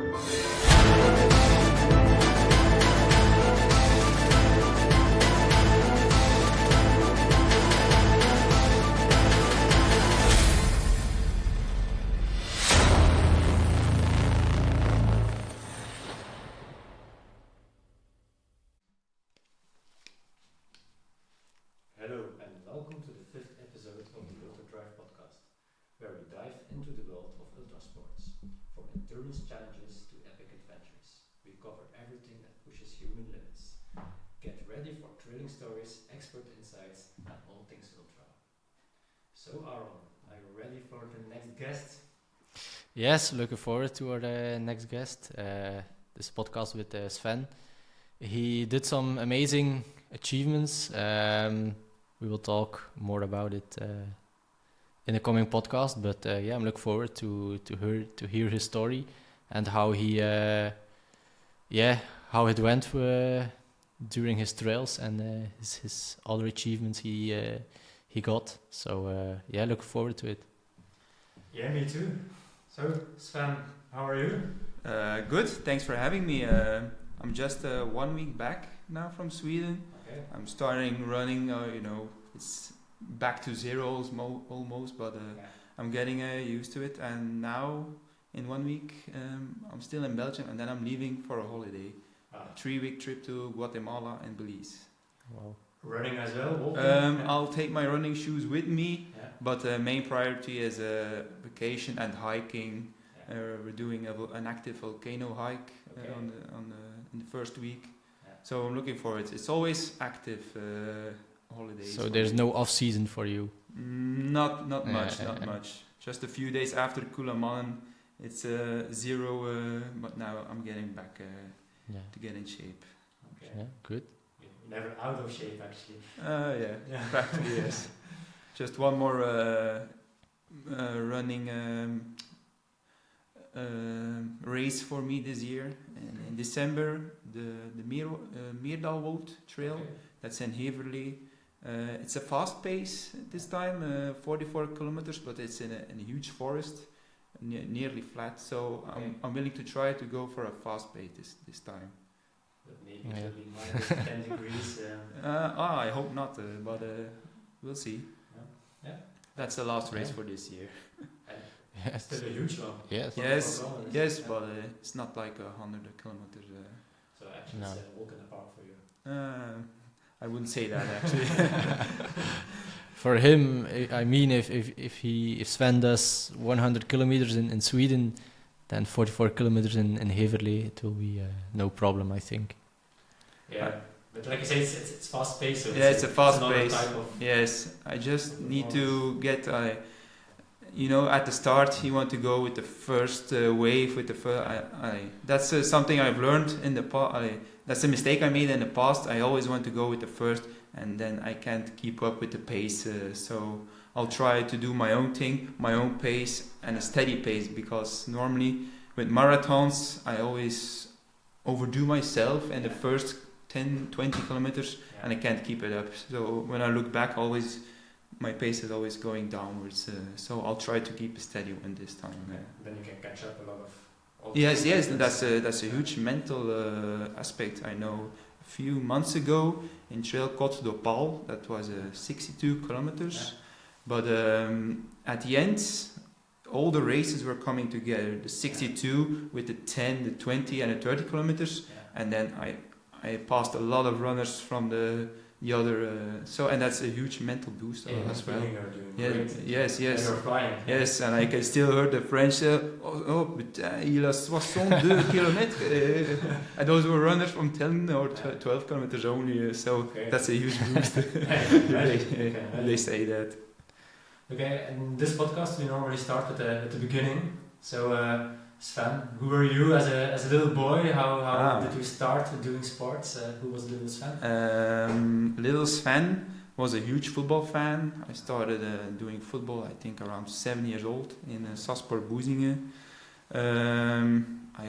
Hello and welcome to the fifth episode of the Ultra Drive podcast, where we dive into the world of ultra sports. From endurance challenges to epic adventures, we cover everything that pushes human limits. Get ready for thrilling stories, expert insights, and all things ultra. So Aaron, are you ready for the next guest? Yes, looking forward to our next guest. This podcast with Sven. He did some amazing achievements. We will talk more about it in the coming podcast. But I'm looking forward to hear his story and how he how it went during his trails and his other achievements he got. So looking forward to it. Yeah, me too. So Sven, how are you? Good, thanks for having me. I'm just 1 week back now from Sweden. Okay. I'm starting running, it's back to zero almost, but I'm getting used to it. And now, in 1 week, I'm still in Belgium, and then I'm leaving for a holiday. 3-week trip to Guatemala and Belize. Wow. Running as well? Walking? I'll take my running shoes with me, but the main priority is vacation and hiking. We're doing an active volcano hike in the first week. So I'm looking forward. It's always active holidays. So there's no off season for you. Not much. Just a few days after Kullamannen, it's zero. But now I'm getting back to get in shape. Okay. Yeah, good. You're never out of shape, actually. Practically yes. Just one more running race for me this year. And in December, the Meerdalwoud Trail. Okay. That's in Heverlee. It's a fast pace this time, 44 kilometers, but it's in a huge forest, nearly flat. So I'm willing to try to go for a fast pace this time. But maybe it will be minus 10 degrees. I hope not, but we'll see. Yeah. That's the last race for this year. Yes. Still a huge one. Yes, but it's not like 100 kilometers. So actually it's a walk in the park for you. I wouldn't say that actually. For him, I mean, if Sven does 100 kilometers in Sweden, then 44 kilometers in Heverlee, it will be no problem, I think. Yeah, but like you say, it's fast paced. So it's a fast pace. Yes, I just need to get. At the start, you want to go with the first wave. With the that's something I've learned in the past. That's a mistake I made in the past. I always want to go with the first, and then I can't keep up with the pace. So I'll try to do my own thing, my own pace, and a steady pace. Because normally with marathons, I always overdo myself in the first 10, 20 kilometers, and I can't keep it up. So when I look back, my pace is always going downwards. So I'll try to keep a steady one this time. Then you can catch up a lot of. Yes, that's a huge mental aspect. I know a few months ago in Trail Côte d'Opale, that was 62 kilometers. But at the end, all the races were coming together. The 62 with the 10, the 20 and the 30 kilometers. And then I passed a lot of runners from the other, and that's a huge mental boost as well. Yes. Yes, and I can still hear the French. Il a 62 kilomètres. And those were runners from 10 or 12 kilometers only. That's a huge boost. They say that. Okay, and this podcast we normally start at the beginning. So Sven, who were you as a little boy? How did you start doing sports? Who was little Sven? Little Sven was a huge football fan. I started doing football, I think, around 7 years old in Saspor Boezingen. I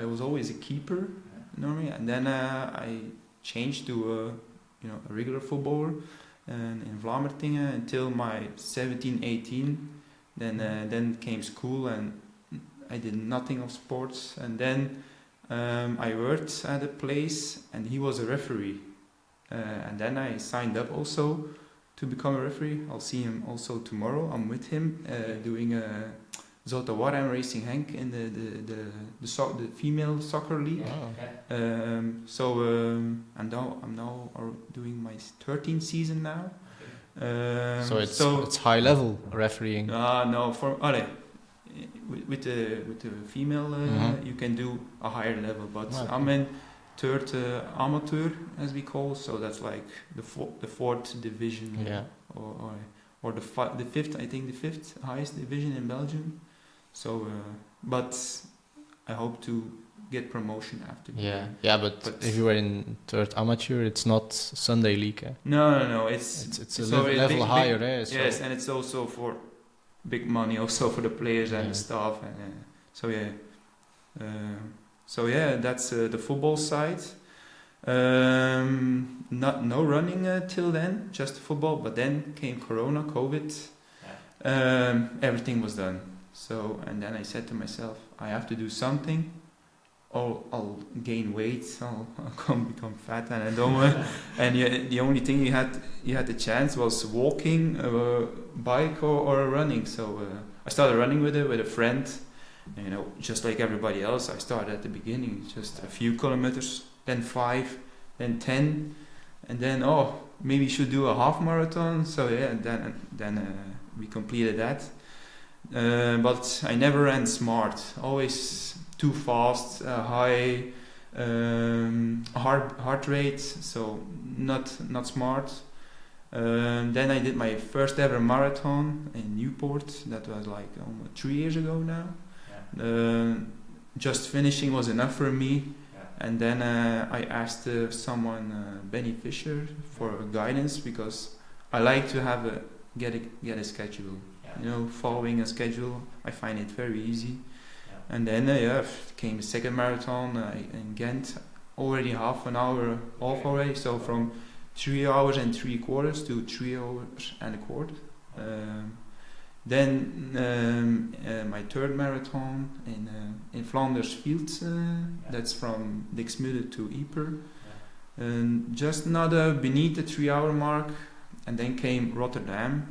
was always a keeper normally, and then I changed to a regular footballer in Vlamertingen until my 17, 18. Then came school, and I did nothing of sports, and then I worked at a place, and he was a referee, and then I signed up also to become a referee. I'll see him also tomorrow. I'm with him doing Zoltawar. I'm racing Henk in the female soccer league. Oh. I'm now doing my 13th season now. So it's high level refereeing. No, with the female you can do a higher level, but I'm in third amateur, as we call, so that's like the fourth division, or the fifth, I think the fifth highest division in Belgium. So, but I hope to get promotion after. But if you were in third amateur, it's not Sunday league. No, it's a level higher. So. Yes, and it's also for big money, also for the players and the staff, and that's the football side. No running till then, just football. But then came Corona, COVID. Everything was done. So, and then I said to myself, I have to do something. I'll gain weight. I'll become fat, and I don't want. And the only thing you had the chance was walking, bike or running. So I started running with a friend. And, just like everybody else, I started at the beginning, just a few kilometers, then 5, then 10, and then maybe you should do a half marathon. So then we completed that. But I never ran smart. Always too fast, high heart rate. So not smart. Then I did my first ever marathon in Newport. That was like almost 3 years ago now. Just finishing was enough for me. And then I asked someone, Benny Fisher, for guidance, because I like to have get a schedule. Following a schedule, I find it very easy. And then came the second marathon in Ghent, already half an hour off already. So from 3 hours and 3/4 to 3 hours and a quarter. Then my third marathon in Flanders Fields, that's from Dixmude to Ypres, and just not beneath the 3 hour mark. And then came Rotterdam,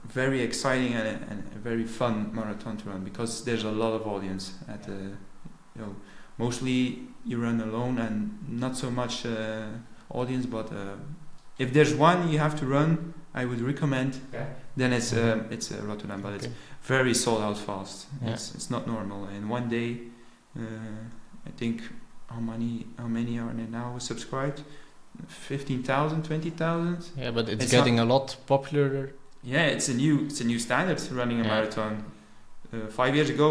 very exciting and a very fun marathon to run, because there's a lot of audience at mostly you run alone and not so much audience, but if there's one you have to run, I would recommend. Then it's Rotterdam, but it's very sold out fast. It's not normal. In one day, I think how many are there now subscribed? 15,000, 20,000. Yeah, but it's getting a lot popular. Yeah, it's a new standard running a marathon. 5 years ago,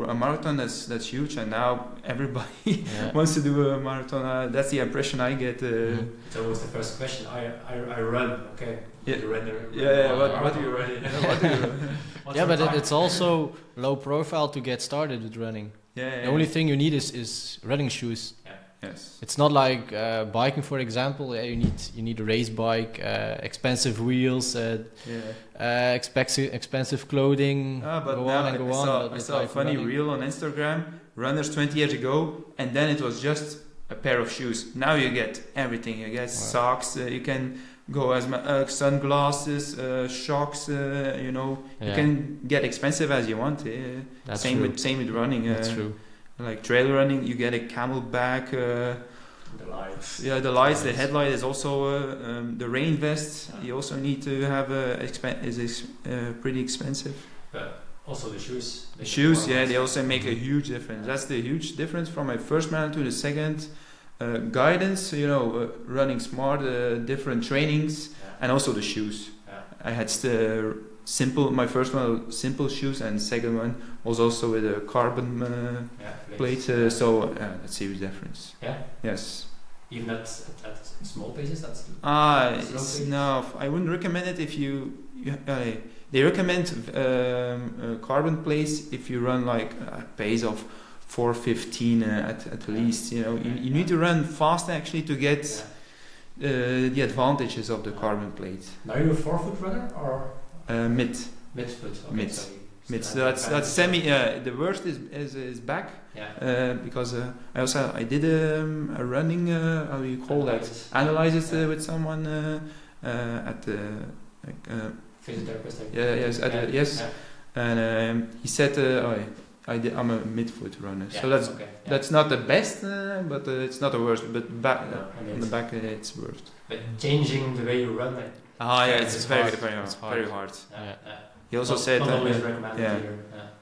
a marathon that's huge, and now everybody wants to do a marathon. That's the impression I get. It's always the first question. I run. Okay. Yeah. What do you run? But it's also low profile to get started with running. The only thing you need is running shoes. Yes. It's not like biking, for example. You need a race bike, expensive wheels, expensive clothing. But I saw a funny reel on Instagram. Runners 20 years ago, and then it was just a pair of shoes. Now you get everything. You get socks. You can go as sunglasses, shocks. You can get expensive as you want. Same with running. That's true. Like trail running, you get a camelback. The lights. The lights. The headlight is also the rain vest. You also need to have is pretty expensive. But also the shoes. The shoes, they also make a huge difference. That's the huge difference from my first marathon to the second. Guidance, running smart, different trainings, and also the shoes. I had my first one simple shoes, and second one was also with a carbon plate. So that's a huge difference. Yes. Even at small paces, that's. No, I wouldn't recommend it if you they recommend carbon plates if you run like a pace of 4:15 at least. You need to run fast actually to get the advantages of the carbon plate. Now you're a 4-foot runner or mid. Mid-foot. Okay, Mid. That's semi. The worst is back. Yeah. Because I did a running. How do you call that? Analyze it with someone at the physiotherapist. Yes. And he said, I'm a midfoot runner, so that's not the best, but it's not the worst. But back on the back, it's worst. But changing the way you run, it's very hard. He also said,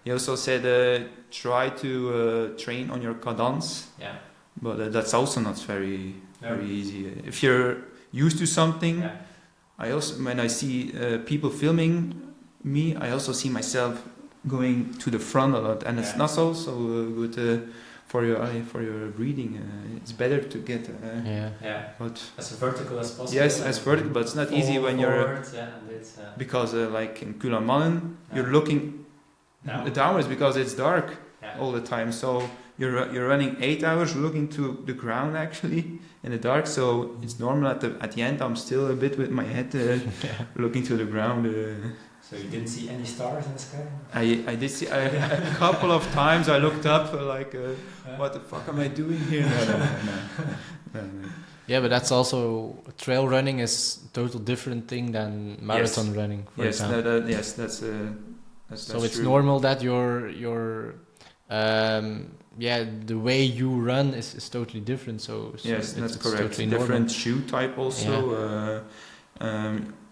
he also said, try to train on your cadence. Yeah. But that's also not very easy. If you're used to something, I also when I see people filming me, I also see myself going to the front a lot, and it's not so good for your breathing. It's better to get but as vertical as possible. Yes, as vertical, but it's not easy when you're because like in Kullamannen, you're looking downwards because it's dark all the time. So you're running 8 hours looking to the ground actually in the dark. So it's normal at the end I'm still a bit with my head looking to the ground. So you didn't see any stars in the sky? I did see a couple of times. I looked up like, what the fuck am I doing here? No. Yeah, but that's also trail running is a total different thing than marathon running. For example. That's so it's true. normal that your the way you run is totally different. So yes, that's it's correct. Totally Different normal. shoe type also.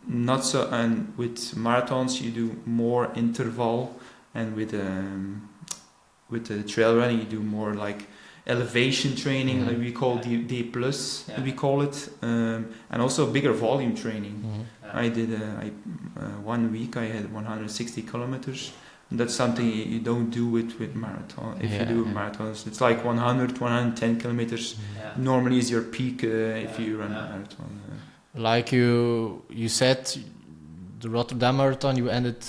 Not so, and with marathons you do more interval, and with the trail running you do more like elevation training, like we call D plus, we call it, and also bigger volume training. I did 1 week I had 160 kilometers. And that's something you don't do with marathon. If you do marathons, it's like 100, 110 kilometers. Normally is your peak if you run a marathon. Like you said, the Rotterdam Marathon, you ended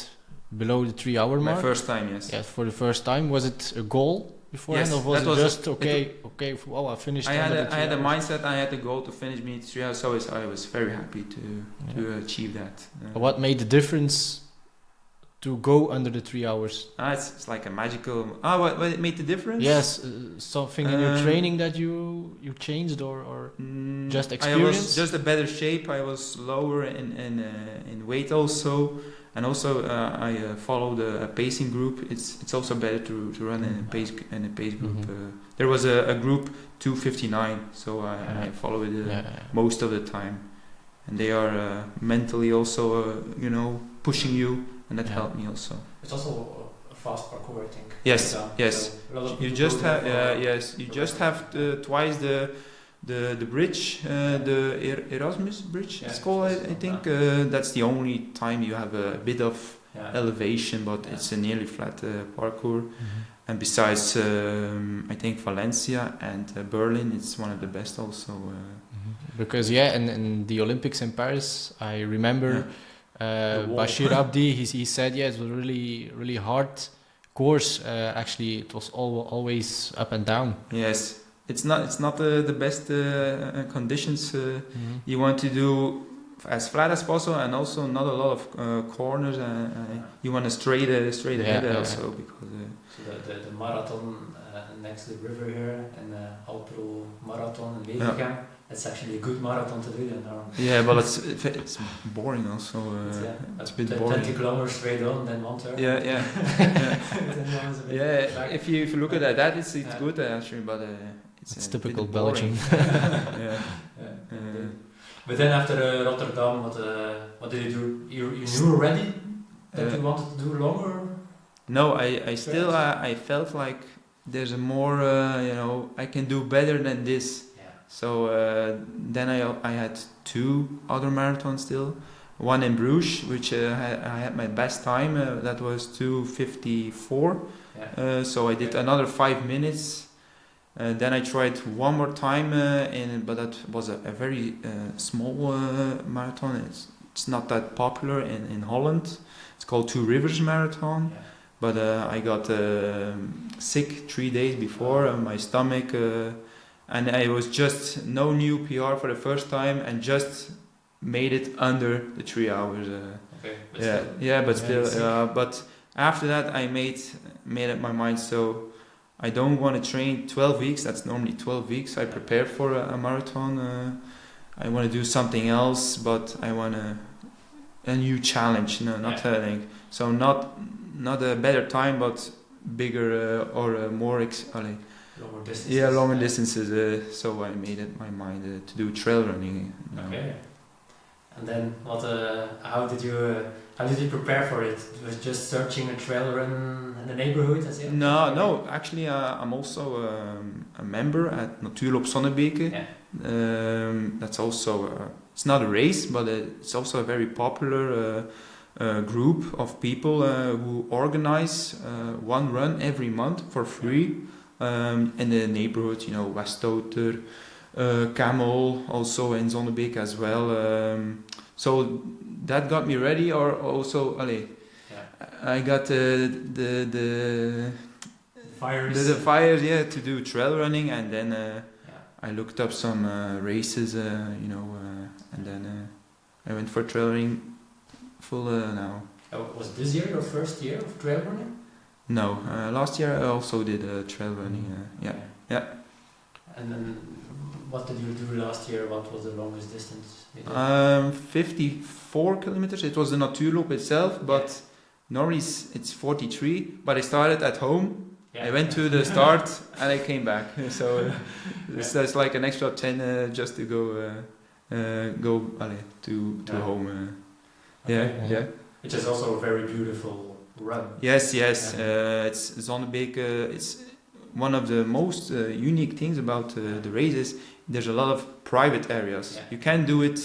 below the 3 hour mark? My first time, yes. Yes, for the first time. Was it a goal beforehand, or was it just I finished? I had a mindset, I had a goal to finish me 3 hours, so I was very happy to achieve that. What made the difference to go under the 3 hours? It's like a magical... what it made the difference? Yes, something in your training that you changed or just experience? I was just a better shape. I was lower in weight also. And also I followed a pacing group. It's also better to run in a pace group. There was a group 259, so I follow it most of the time. And they are mentally also, pushing you. And that helped me also. It's also a fast parkour, I think. Yes. So you just have have twice the bridge, the Erasmus bridge. It's called, I think. That's the only time you have a bit of elevation, but it's a nearly flat parkour. And besides, I think Valencia and Berlin, it's one of the best also. Because in the Olympics in Paris, I remember. Bashir Abdi, he said, it was a really, really hard course. Actually, it was always up and down. Yes, it's not the best conditions. You want to do as flat as possible, and also not a lot of corners. You want to straight ahead also because. So the marathon next to the river here, and Alpro Marathon in Wevelgem. It's actually a good marathon to do then. Yeah, but it's boring also. It's a bit boring. 20 kilometers straight on, then 1 turn. Yeah. If you look at that, it's good actually, but it's typical Belgium. But then after Rotterdam, what did you do? You knew already that you wanted to do longer? No, I still I felt like there's a more I can do better than this. So then I had 2 other marathons still. One in Bruges, which I had my best time. That was 2:54. So I did another 5 minutes. Then I tried one more time, but that was a very small marathon. It's not that popular in Holland. It's called Two Rivers Marathon. But I got sick 3 days before. My stomach... and I was just no new PR for the first time, and just made it under the 3 hours. But still, but after that, I made up my mind. So I don't want to train 12 weeks. That's normally 12 weeks. I prepare for a marathon. I want to do something else, but I want a new challenge. No, not thing. So not a better time, but bigger or more. Longer distances. Yeah, longer distances. So I made up my mind to do trail running. Okay. And then what? How did you prepare for it? It was just searching a trail run in the neighborhood, as you? No. Actually, I'm also a member at Natuurloop Zonnebeke. Yeah. That's also it's not a race, but it's also a very popular group of people who organize one run every month for free in the neighborhood. Westouter, Camel, also in Zonnebeke as well. So that got me ready. Or also, I got the fires, to do trail running, and then I looked up some races, and then I went for trail running full now. Was this year your first year of trail running? No, last year I also did trail running. Yeah. And then what did you do last year? What was the longest distance? 54 kilometers. It was the Natuurloop itself, but normally it's 43. But I started at home. I went to the start and I came back. So it's like an extra 10 just to go to home. Yeah. Which is also a very beautiful run. Yes. It's Zonnebeke. It's one of the most unique things about the races. There's a lot of private areas. Yeah. You can do it.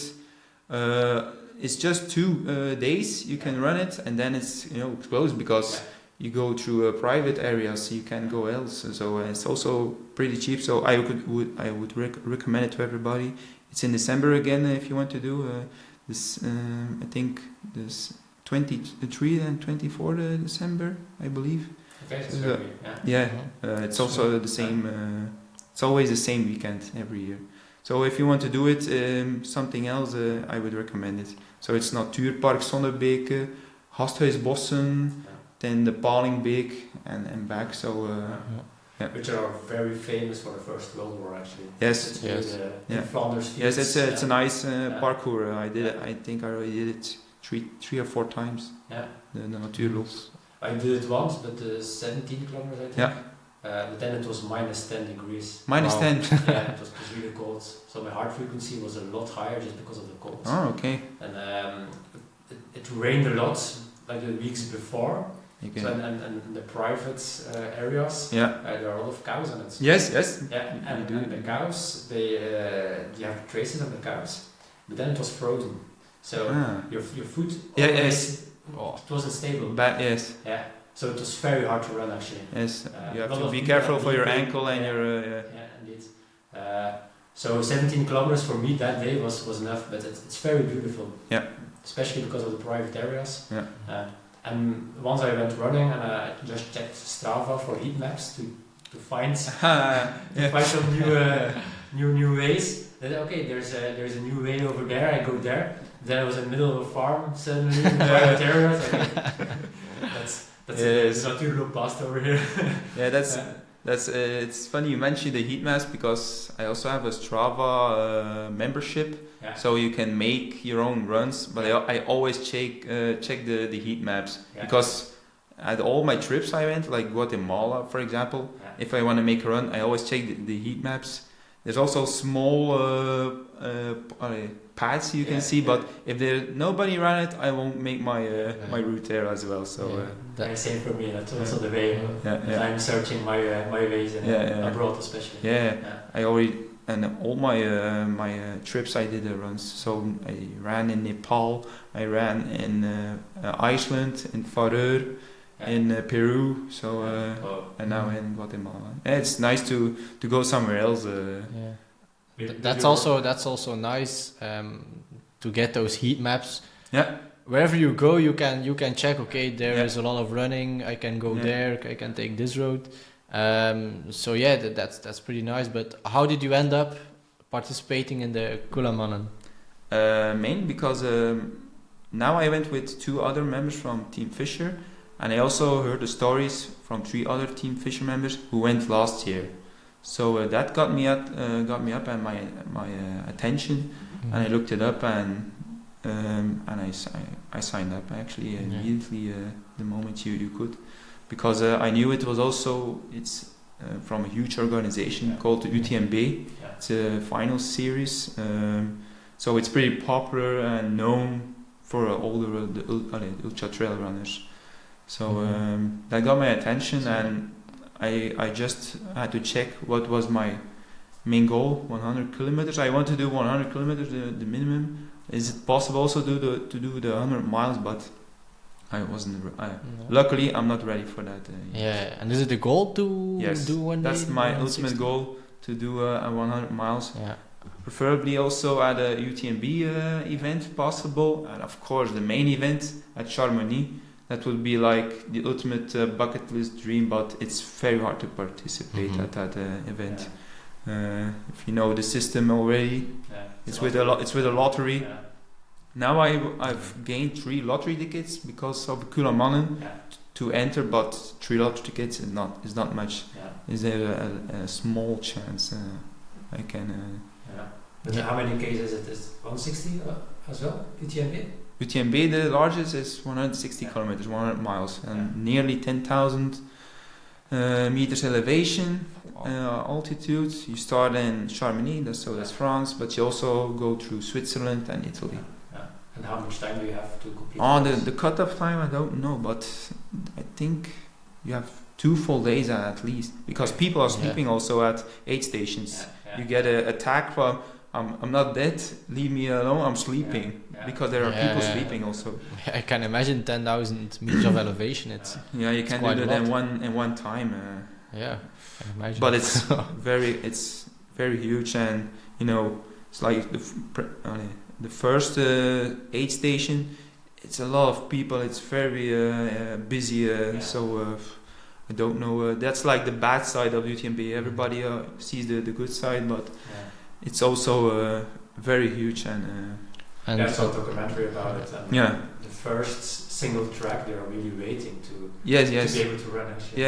It's just 2 days. You can run it, and then it's closed because you go through private areas. You can go else. So it's also pretty cheap. So I would recommend it to everybody. It's in December again if you want to do this. I think this 23 and 24 December, I believe. Okay, so, it's also the same. It's always the same weekend every year. So if you want to do it, something else, I would recommend it. So it's Natuurpark Zonnebeke, Gasthuisbossen, then the Palingbeek and back. So which are very famous for the First World War, actually. Yes. The Flanders fields. Yes, it's a nice parkour. I think I already did it three or 4 times. Yeah. The Natuurloop. I did it once, but 17 kilometers, I think. Yeah. But then it was minus 10 degrees. Minus 10? Yeah, it was really cold. So my heart frequency was a lot higher just because of the cold. Oh, okay. And it rained a lot, like the weeks before. Okay. So and the private areas, there are a lot of cows on it. Yes. Yeah, and the cows, you have traces of the cows, but then it was frozen. So your foot always, it wasn't stable. Yes. Yeah. So it was very hard to run actually. Yes, you have to be careful for your ankle and your... Yeah, indeed. So 17 kilometers for me that day was enough, but it's very beautiful. Yeah. Especially because of the private areas. Yeah. And once I went running and I just checked Strava for heat maps to find find some new ways. Then there's a new way over there. I go there. Then I was in the middle of a farm suddenly in private areas. That's Natuurloop past over here. Yeah, that's it's funny you mentioned the heat maps because I also have a Strava membership. Yeah. So you can make your own runs, but I always check the heat maps because at all my trips I went, like Guatemala for example, if I want to make a run, I always check the heat maps. There's also small paths you can see, but if there's nobody around it, I won't make my route there as well. So that's same for me. That's also the way that I'm searching my ways abroad, especially. I already and all my trips I did runs. So I ran in Nepal, I ran in Iceland, in Faroe, in Peru. So and now in Guatemala. It's nice to go somewhere else. That's also nice to get those heat maps. Yeah. Wherever you go, you can check. Okay, there is a lot of running. I can go there. I can take this road. So that's pretty nice. But how did you end up participating in the Kullamannen? Mainly because now I went with 2 other members from Team Fisher. And I also heard the stories from 3 other team Fisher members who went last year. So that got me up and my attention, and I looked it up and I signed up actually immediately the moment you could, because I knew it was also from a huge organization called the UTMB. It's a final series, so it's pretty popular and known for all the ultra trail runners. So that got my attention, and I just had to check what was my main goal. 100 kilometers. I want to do 100 kilometers, the minimum. Is it possible also to do the 100 miles? But I wasn't. Luckily, I'm not ready for that. Yeah, and is it a goal to do one day? That's my ultimate goal, to do a 100 miles. Yeah. Preferably also at a UTMB event, if possible, and of course the main event at Chamonix. That would be like the ultimate bucket list dream, but it's very hard to participate at that event. If you know the system already, it's with a lottery. Now I've gained 3 lottery tickets because of Kullamannen to enter, but 3 lottery tickets is not much. Is there a small chance I can? But how many cases it is? 160 as well, UTMB? UTMB, the largest is 160 kilometers, 100 miles, and nearly 10,000 meters elevation, altitude. You start in Chamonix, that's France, but you also go through Switzerland and Italy. And how much time do you have to complete? The cutoff time, I don't know, but I think you have 2 full days at least, because people are sleeping also at aid stations. You get a attack from, I'm not dead, leave me alone, I'm sleeping. Because there are people sleeping also. I can imagine 10,000 meters of elevation. You can do that in one time. I can imagine. But it's very huge, and it's like the first aid station. It's a lot of people. It's very busy. So I don't know. That's like the bad side of UTMB. Everybody sees the good side, but it's also very huge and I saw a documentary about it. And the first single track, they are really waiting to be able to run actually.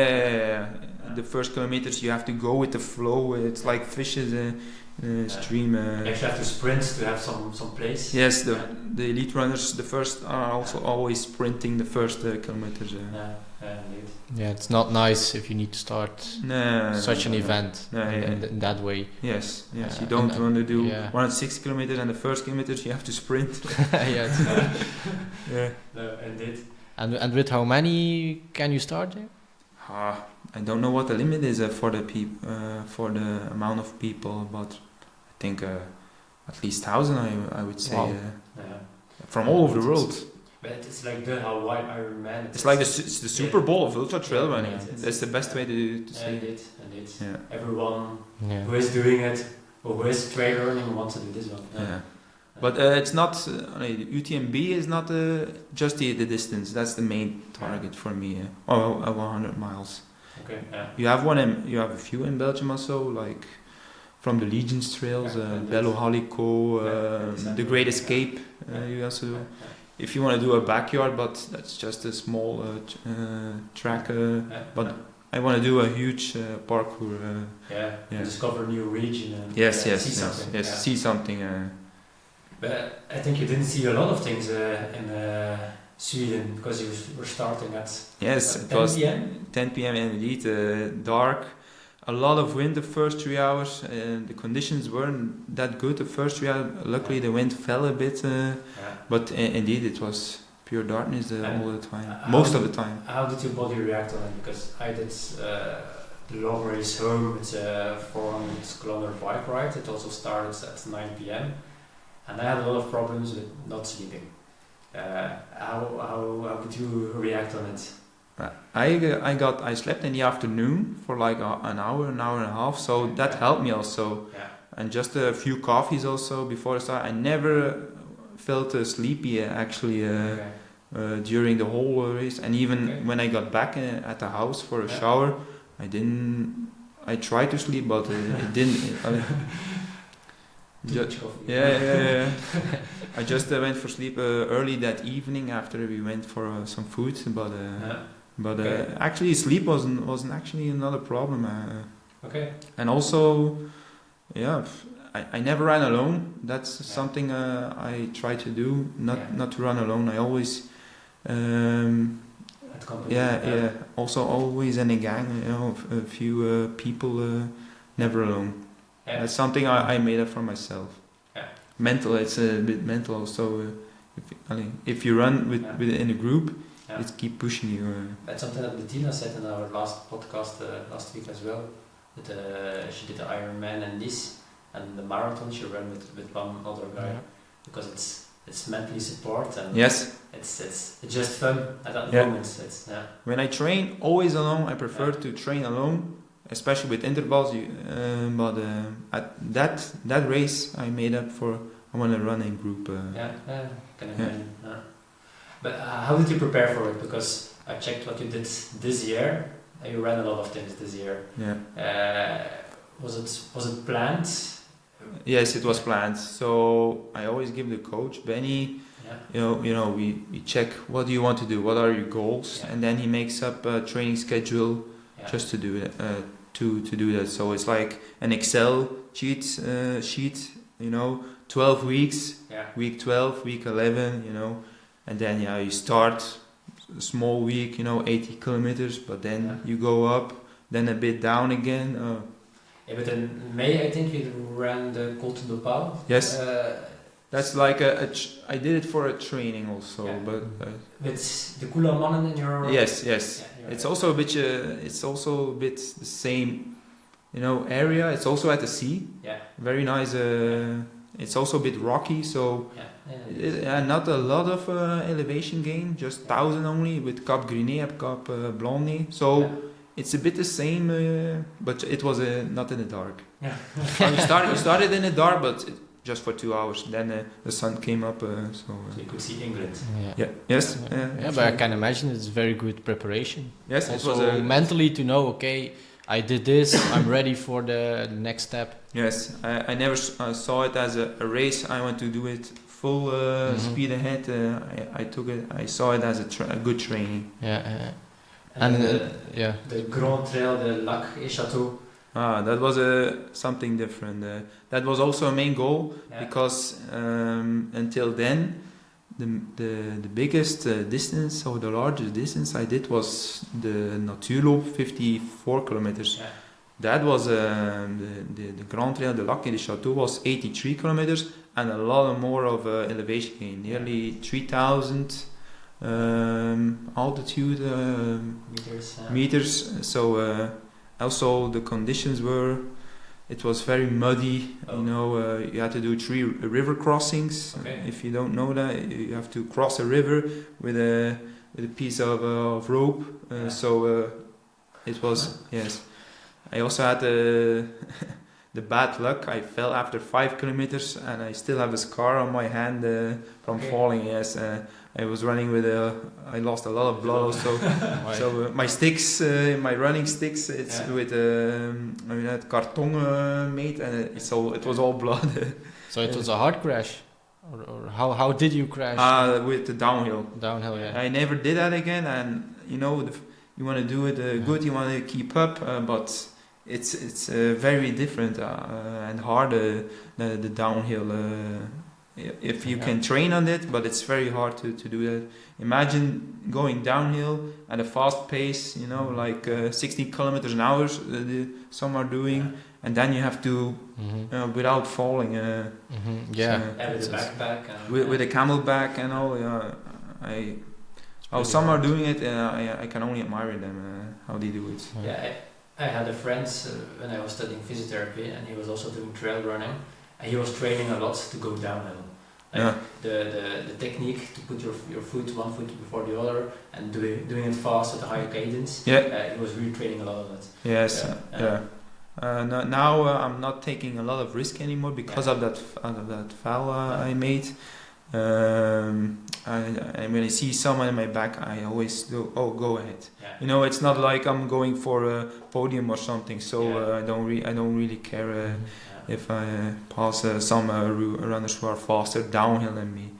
The first kilometers you have to go with the flow. It's like fishes in a stream. You actually have to sprint to have some place. Yes, the elite runners, the first are also always sprinting the first kilometers. Indeed. Yeah, it's not nice if you need to start such an event in that way. Yes, you don't want to do 160 kilometers and the first kilometers you have to sprint. No, indeed. And with how many can you start there? I don't know what the limit is for the amount of people, but I think at least 1,000. I would say from all over the world. But it's like the Hawaii Ironman. It's like it's the Super Bowl of ultra trail running. That's the best way to say it. Indeed. Everyone who is doing it or who is trail running wants to do this one. But it's not. UTMB is not just the distance. That's the main target for me. 100 miles. Okay. You have a few in Belgium also, like from the Legions trails, Belo Halico, the Great Escape. You also do. If you want to do a backyard, but that's just a small track. But I want to do a huge parkour. Discover a new region. And see something. But I think you didn't see a lot of things in Sweden because you were starting at 10 p.m. 10 p.m. indeed, dark. A lot of wind the first 3 hours. The conditions weren't that good the first 3 hours. Luckily, the wind fell a bit. But indeed, it was pure darkness all the time, most of the time. How did your body react on it? Because I did the long race home. It's a 400-kilometer bike ride. It also starts at 9 p.m. And I had a lot of problems with not sleeping. How did you react on it? I slept in the afternoon for like an hour and a half. So that helped me also. And just a few coffees also before I start. I never felt sleepy actually during the whole race, and even when I got back at the house for a shower, I tried to sleep, but it didn't. I just went for sleep early that evening after we went for some food, but But Okay. actually, sleep wasn't actually another problem. Okay. And also, yeah, I never ran alone. That's Yeah. something I try to do. Yeah. Not to run alone. I always, At company. yeah. Also, always in a gang. A few people, never alone. Yeah. That's something I made up for myself. Yeah. Mental. It's a bit mental. Also, if you run in a group, Yeah. it keep pushing you. That's something that Bettina said in our last podcast last week as well. That she did the Ironman and this, and the marathon she ran with one other guy, because it's mentally support and Yes. it's just fun at that Yeah. moment. When I train always alone, I prefer to train alone, especially with intervals. But at that race, I made up for. I want to run in group. Can imagine. Yeah. But how did you prepare for it? Because I checked what you did this year. You ran a lot of things this year. Yeah. Was it planned? Yes, it was planned. So I always give the coach Benny. Yeah. We check what do you want to do, what are your goals, Yeah. and then he makes up a training schedule just to do it. To do that. So it's like an Excel sheet. 12 weeks. Yeah. Week 12, week 11. And then you start a small week. 80 kilometers, but then you go up, then a bit down again. Yeah, but in May I think you ran the Col de Pau. Yes. That's like I did it for a training also, Yeah. but With the Kullamannen in your. yes. Yeah, It's also a bit. It's also a bit the same, area. It's also at the sea. Yeah. Very nice. It's also a bit rocky, so not a lot of elevation gain, just 1,000 only with Cap Griné and Cap Blondie. So it's a bit the same, but it was not in the dark. Yeah. We started in the dark, but just for 2 hours. Then the sun came up, so you could see England. yeah. Yes. But I can imagine it's very good preparation. Yes, it was Also mentally to know, okay, I did this, I'm ready for the next step. Yes, I never saw it as a race. I want to do it full speed ahead. I saw it as a good training. And yeah. the Grand Trail, the Lac et Château. That was something different. That was also a main goal because until then, the biggest distance or the largest distance I did was the Natuurloop, 54 kilometers. Yeah. That was the Grand Trail, the Lac et le Château was 83 kilometers and a lot more of elevation gain, nearly 3,000 altitude meters. So also the conditions were, it was very muddy. You had to do 3 river crossings. Okay. If you don't know that, you have to cross a river with a piece of rope. So it was yes. I also had the bad luck. I fell after 5 kilometers, and I still have a scar on my hand from falling. Yes, I was running with I lost a lot of blood also. So my sticks, my running sticks, it's with that carton made, and it was all blood. So it was a hard crash, or how did you crash? With the downhill. Downhill, yeah. I never did that again, and you want to do it good, you want to keep up, but it's very different and hard the downhill. If you can train on it, but it's very hard to do that. Imagine going downhill at a fast pace, like 60 kilometers an hour. Some are doing, and then you have to without falling. With a backpack. With a camelback and all. Some are doing it. I can only admire them how they do it. Yeah, I had a friend when I was studying physiotherapy, and he was also doing trail running, and he was training a lot to go downhill. The technique to put your one foot before the other and doing it fast with a higher cadence. He was really training a lot of it. Yes. Now I'm not taking a lot of risk anymore because of that foul I made. And when I see someone in my back, I always do. Oh, go ahead. Yeah. It's not like I'm going for a podium or something. So I don't really care if I pass some runners who are faster downhill than me.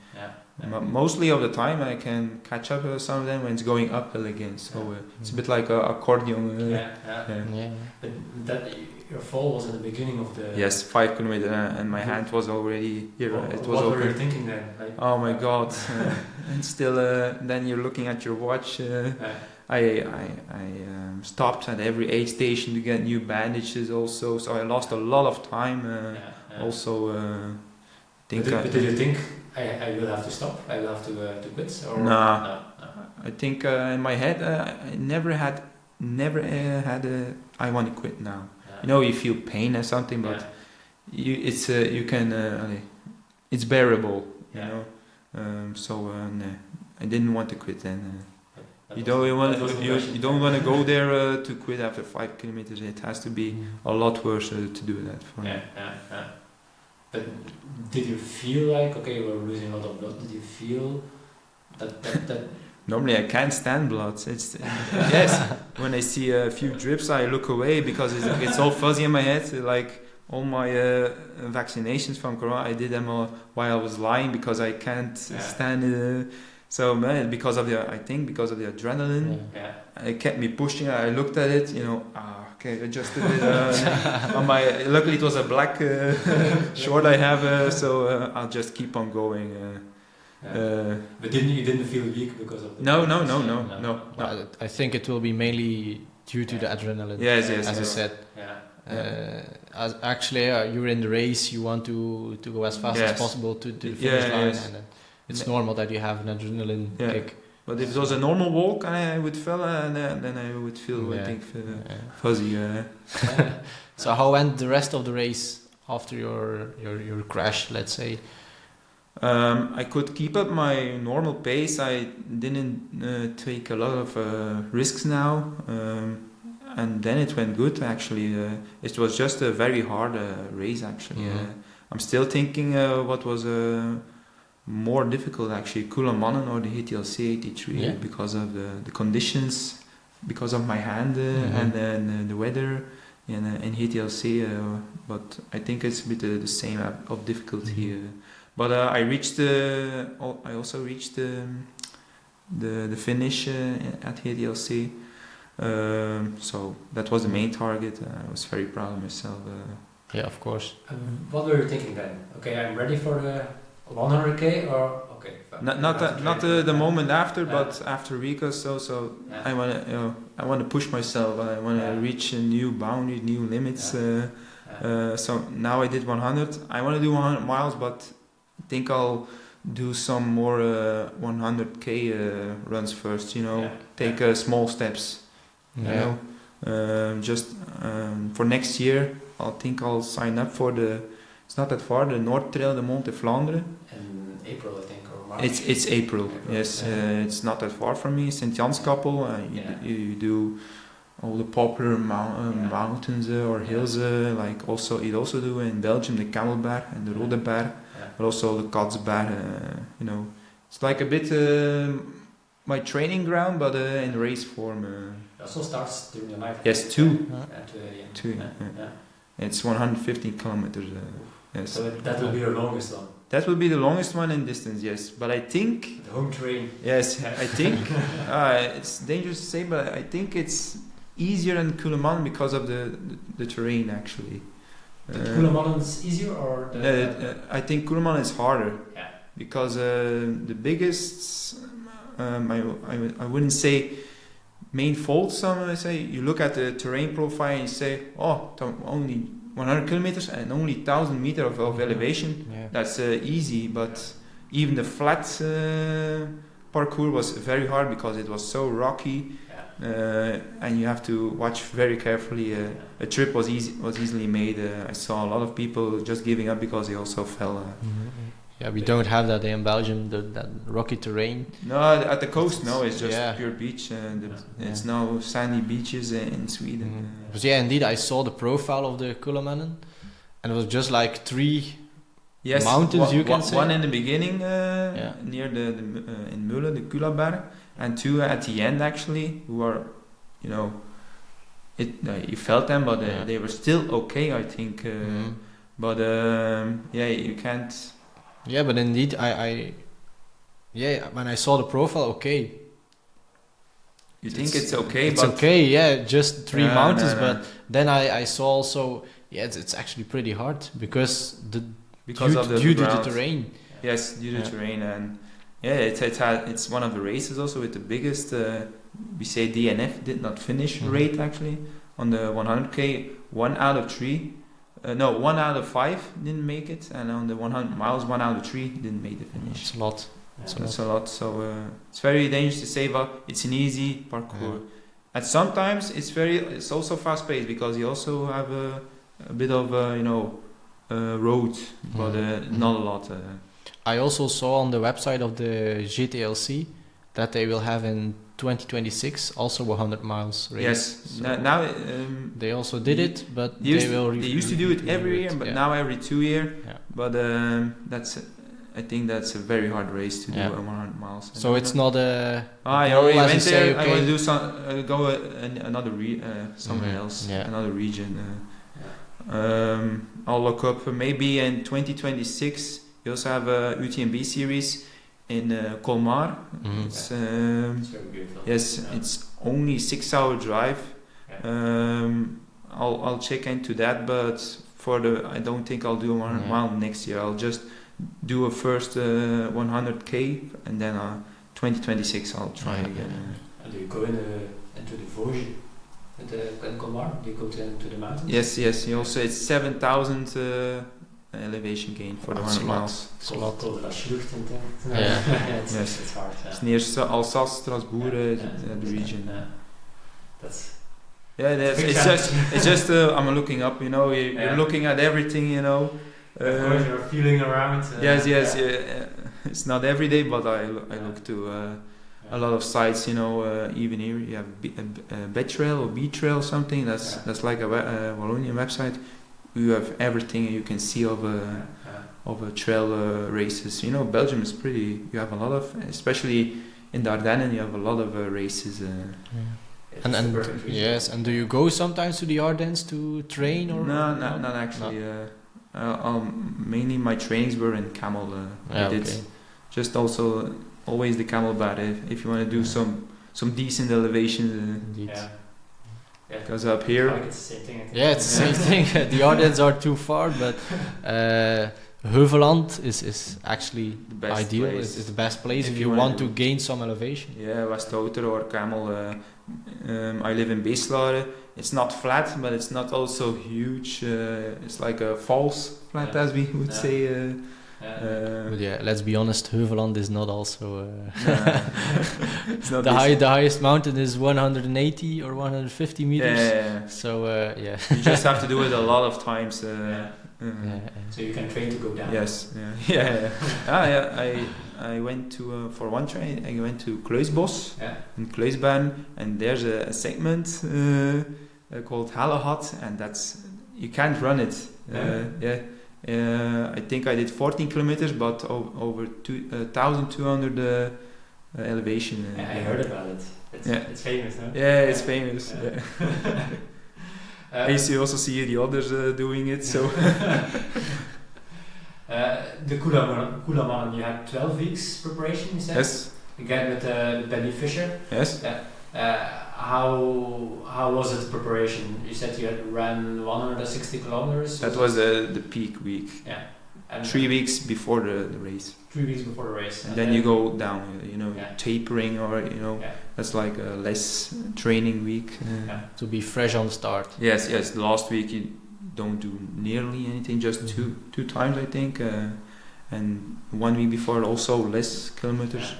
Mostly of the time I can catch up some of them when it's going uphill again. So it's a bit like a accordion. But that your fall was in the beginning of the. Yes, 5 kilometers, and my hand was already here. It was what open. were you thinking then? Oh my God! And still, then you're looking at your watch. I stopped at every aid station to get new bandages also, so I lost a lot of time. Also, think. But did you think I will have to stop? I will have to quit? Or No. No. I think in my head I never had a I want to quit now. You know, you feel pain or something, but you can it's bearable. You know, so I didn't want to quit then. You don't want to go there to quit after 5 kilometers. It has to be a lot worse to do that for me. But did you feel like, okay, we're losing a lot of blood? Did you feel that Normally I can't stand blood. It's yes. When I see a few drips, I look away because it's all fuzzy in my head. Like all my vaccinations from Corona, I did them while I was lying because I can't stand it. So because of the adrenaline, it kept me pushing. I looked at it, okay, adjusted it. On my luckily it was a black short I have, so I'll just keep on going. But you didn't feel weak because of the No. I think it will be mainly due to the adrenaline. Yes. As I said. Actually, you're in the race. You want to go as fast as possible to the finish line, and it's normal that you have an adrenaline kick. But if it was a normal walk, I would feel, and then I would feel, I think, fuzzy. So how went the rest of the race after your crash? Let's say. I could keep up my normal pace. I didn't take a lot of risks now, and then it went good actually. It was just a very hard race actually. I'm still thinking what was more difficult actually, Kullamannen or the HTLC 83 because of the conditions, because of my hand and then the weather in HTLC. But I think it's a bit the same of difficulty. But I also reached the finish at HDLC. So that was the main target. I was very proud of myself. Yeah, of course. What were you thinking then? Okay, I'm ready for the 100k, or okay. Not the moment after, but after a week or so. So I want to push myself. I want to reach a new boundary, new limits. So now I did 100. I want to do 100 miles, but I think I'll do some more 100k runs first. Take small steps. Just for next year, I'll sign up for it's not that far, the North Trail de Mont de Flandre. In April, I think, or March. It's April. Yes. It's not that far from me. St. Janskappel. You do all the popular mountains or hills. Like also you also do in Belgium the Camelberg and the Rodeberg. But also the Katzberg, it's like a bit my training ground, but in race form. It also starts during the night. Yes, 2. Two. It's 150 kilometers. Yes. So that will be your longest one. That will be the longest one in distance, yes. But I think the home train. Yes, I think it's dangerous to say, but I think it's easier than Kullamannen because of the terrain actually. The Kullamannen is easier, or I think Kullamannen is harder because the biggest I wouldn't say main fault. Some say you look at the terrain profile and you say, only 100 kilometers and only 1,000 meters of elevation. That's easy, but even the flat parkour was very hard because it was so rocky. And you have to watch very carefully. A trip was easily made. I saw a lot of people just giving up because they also fell. Yeah, we don't have that in Belgium, that rocky terrain. No, at the coast, no, it's just pure beach. It's now sandy beaches in Sweden. But yeah, indeed, I saw the profile of the Kullamannen, and it was just like 3 mountains, you can say. One in the beginning, near in Mölle, the Kullaberg. And 2 at the end actually, who are, you felt them, but they were still okay, I think. But you can't. Yeah, but indeed, when I saw the profile, okay. You think it's okay, It's but okay, yeah, just 3 mountains, no. but then I saw also, it's actually pretty hard because because of the due to ground. the terrain. Yes, due to terrain, and it's one of the races also with the biggest. We say DNF did not finish rate actually on the 100k. 1 out of 3, 1 out of 5 didn't make it, and on the 100 miles, 1 out of 3 didn't make the finish. It's a lot. That's a lot. So it's very dangerous to say, but it's an easy parkour. And sometimes it's also fast paced because you also have a bit of road, but not a lot. I also saw on the website of the GTLC that they will have in 2026 also 100 miles race. Yes, So now they also did it, but they used, they used to do it every year, but now every 2 years. Yeah. But I think that's a very hard race to do 100 miles. So it's not a. I goal, already as you went say, there. okay. I want to do go another somewhere else, another region. I'll look up maybe in 2026. You also have a UTMB series in Colmar. It's very beautiful. yes, it's only 6-hour drive. I'll check into that, but I don't think I'll do a 100 mile next year. I'll just do a first 100k, and then 2026 I'll try again. And do you go into the Vosges in Colmar? Do you go into the mountains? Yes. You also it's 7,000 elevation gain for the 100 miles. It's a lot. It's hard. It's near Alsace, Strasbourg, the region. That's. It's just I'm looking up. You're looking at everything. Of course, you're feeling around. Yes. It's not every day, but I look to a lot of sites. Even here you have Betrail or B-Trail, something that's like a Wallonian website. You have everything you can see of a trail races. Belgium is pretty. You have a lot of, especially in the Ardennes, you have a lot of races. And yes, and do you go sometimes to the Ardennes to train or? No, not actually. Mainly my trainings were in camel. I did just also always the camel bad if you want to do some decent elevations. Because up here, it's the same thing. It's the same thing. The Ardennes are too far, but Heuveland is actually the best ideal. place. It's the best place if you want to gain some elevation. Yeah, Westhoter or Camel. I live in Beeslare. It's not flat, but it's not also huge. It's like a false flat, as we would say. But let's be honest, Heuveland is not also. It's not the highest mountain is 180 or 150 meters. So you just have to do it a lot of times. So you can train to go down. Yes. I went to for one train. I went to Kluisbos in Kluisbaan, and there's a segment called Hallehat, and you can't run it. I think I did 14 kilometers, but over 1,200 elevation. I heard about it. It's famous, no? Yeah, it's famous. I used to also see the others doing it. So the Kullamannen, you had 12 weeks preparation, you said? Yes. Again with Benny Fisher. Yes. How was it preparation? You said you had ran 160 kilometers. That was the peak week. Yeah. And 3 weeks before the race. 3 weeks before the race. And then you go down. Tapering or that's like a less training week. To be fresh on the start. Yes. The last week you don't do nearly anything. Just two times I think. And 1 week before also less kilometers.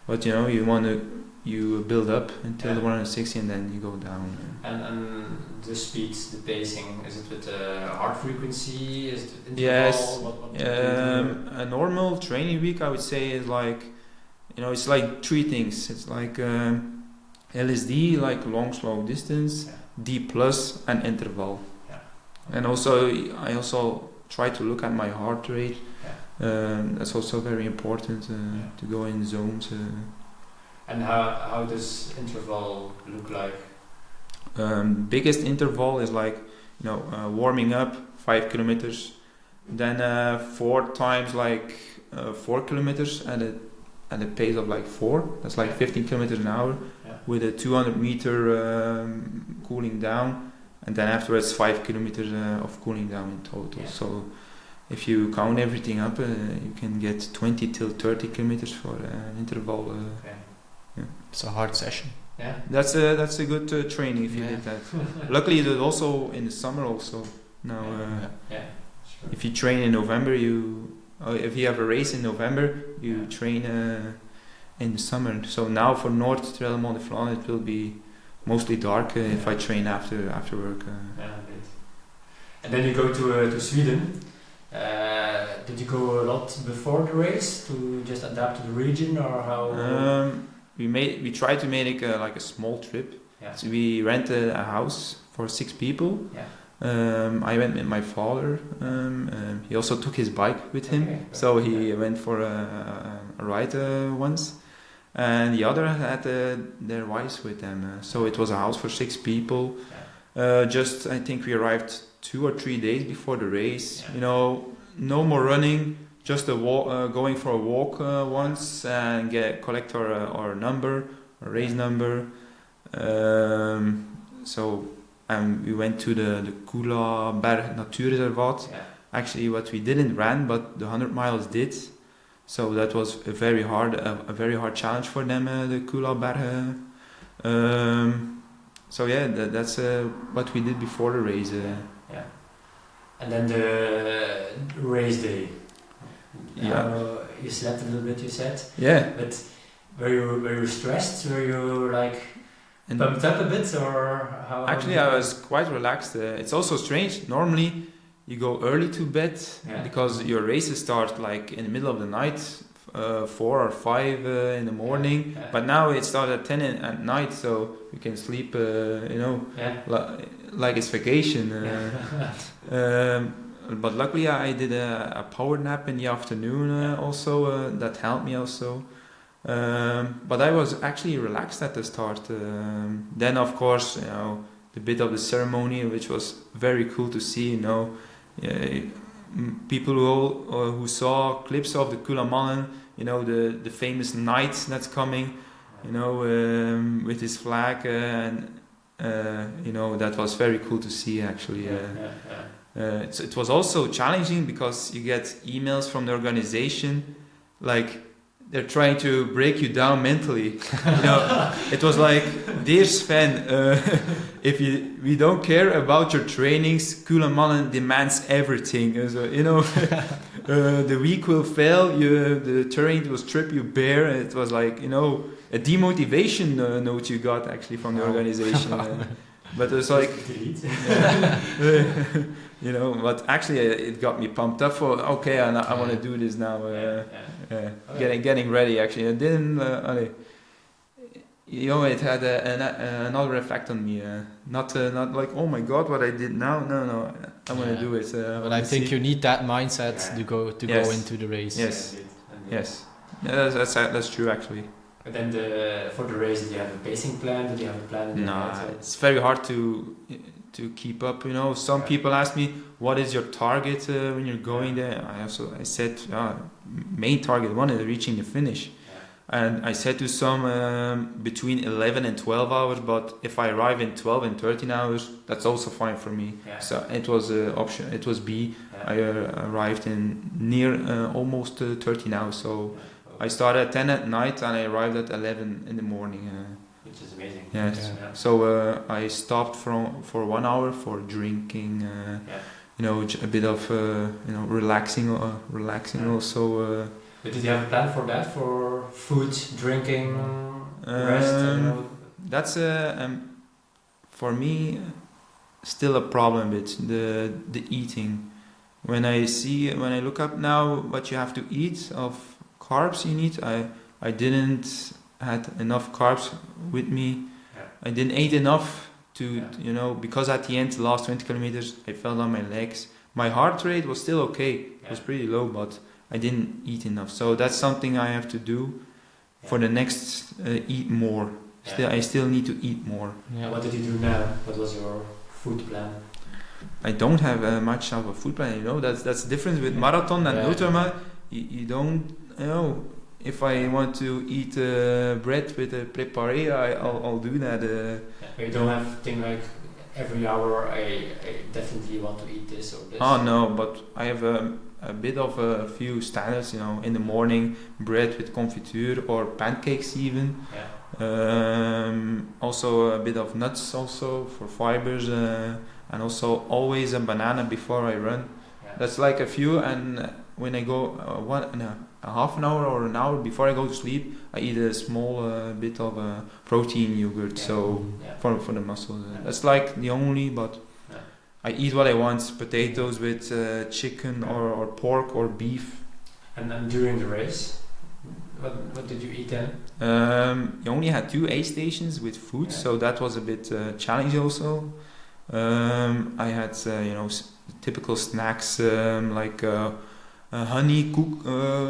But you build up until the 160 and then you go down. And the speeds, the pacing, is it with heart frequency? Is it interval? Yes. What a normal training week I would say is like, it's like 3 things. It's like LSD, like long slow distance, D plus, and interval. And also I also try to look at my heart rate. That's also very important to go in zones. And how does interval look like? Biggest interval is like warming up 5 kilometers, then 4 times like 4 kilometers, and at a pace of like 4. That's like 15 kilometers an hour with a 200 meter cooling down, and then afterwards 5 kilometers of cooling down in total. So if you count everything up, you can get 20 till 30 kilometers for an interval. It's a hard session. Yeah. That's a good training if you did that. Luckily, it was also in the summer also. Now, Sure. if you train in November, if you have a race in November, you train in the summer. So now for North Trail Mont de Flandre, it will be mostly dark if I train after work. Great. And then you go to Sweden. Did you go a lot before the race to just adapt to the region, or how? We tried to make like a small trip. So we rented a house for 6 people. I went with my father. He also took his bike with him, so he went for a ride once. And the other had their wives with them. So it was a house for 6 people. I think we arrived 2 or 3 days before the race. You know, no more running, just a walk, going for a walk once and collect our number, our race number. We went to the Kullamannen Natuurreservat. Actually, what we didn't run, but the 100 miles did. So that was a very hard challenge for them, the Kullamannen. That's what we did before the race. And then the race day. You slept a little bit, you said. Yeah. But were you stressed? Were you like pumped up a bit, or how? Actually, I was quite relaxed. It's also strange. Normally, you go early to bed because your races start like in the middle of the night, 4 or 5 in the morning. But now it starts at 10 at night, so you can sleep. Like it's vacation. But luckily, I did a power nap in the afternoon. Also, that helped me also. But I was actually relaxed at the start. Then, of course, the bit of the ceremony, which was very cool to see. People who saw clips of the Kullamannen, the famous knight that's coming, with his flag, and that was very cool to see actually. It was also challenging because you get emails from the organization, like they're trying to break you down mentally. It was like, dear Sven, we don't care about your trainings, Kullamannen demands everything. So, the week will fail, the terrain will strip you bare. It was like, a demotivation note you got actually from the organization. But it was like, but actually it got me pumped up for, okay, I want to do this now. Getting ready actually. I didn't, it had another effect on me. Not like, oh my God, what I did now. No, I want to do it. But I think you need that mindset to go into the race. Yes. That's true actually. But then for the race, did you have a pacing plan? Did you have a plan? No, it's very hard to keep up. Some people ask me, what is your target when you're going there? I said, main target 1 is reaching the finish. And I said to some between 11 and 12 hours, but if I arrive in 12 and 13 hours, that's also fine for me. So it was option. It was B. I arrived in near almost 13 hours. So I started at 10 at night and I arrived at 11 in the morning. Which is amazing. Yes. So I stopped for 1 hour for drinking. A bit of relaxing also. But did you have a plan for that? For food, drinking, rest? That's for me still a problem with the eating. When I look up now what you have to eat of carbs you need, I didn't had enough carbs with me. I didn't eat enough to because at the end, the last 20 kilometers, I fell down my legs. My heart rate was still okay. It was pretty low, but I didn't eat enough. So that's something I have to do for the next eat more. I still need to eat more. What did you do now? What was your food plan? I don't have much of a food plan. That's the difference with marathon and ultramarathon. You don't if I want to eat bread with a préparé, I'll do that. But you don't have thing like every hour I definitely want to eat this or this. Oh no, but I have a bit of a few standards. You know, in the morning, bread with confiture or pancakes even. Yeah. Also a bit of nuts also for fibers, and also always a banana before I run. Yeah. That's like a few, and when I go a half an hour or an hour before I go to sleep, I eat a small bit of protein yogurt. Yeah. So Yeah. for the muscles, Yeah. that's like the only. But Yeah. I eat what I want: potatoes with chicken or pork or beef. And then during the race, what did you eat then? You only had 2 aid stations with food, Yeah. so that was a bit challenging also. I had typical snacks like honey cook,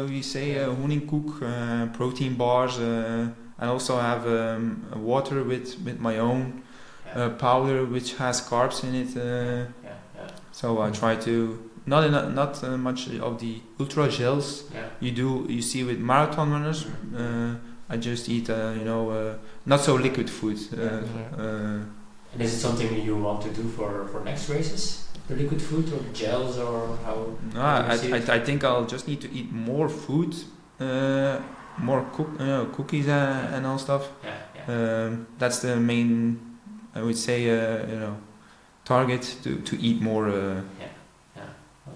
we say honingkoek, protein bars, and also have water with my own powder which has carbs in it. So I try to not much of the ultra gels you see with marathon runners. I just eat not so liquid food. And is it something you want to do for next races? The liquid food or gels or how? No, how do you see it? I think I'll just need to eat more food, more cookies and all stuff. That's the main, I would say, target to eat more.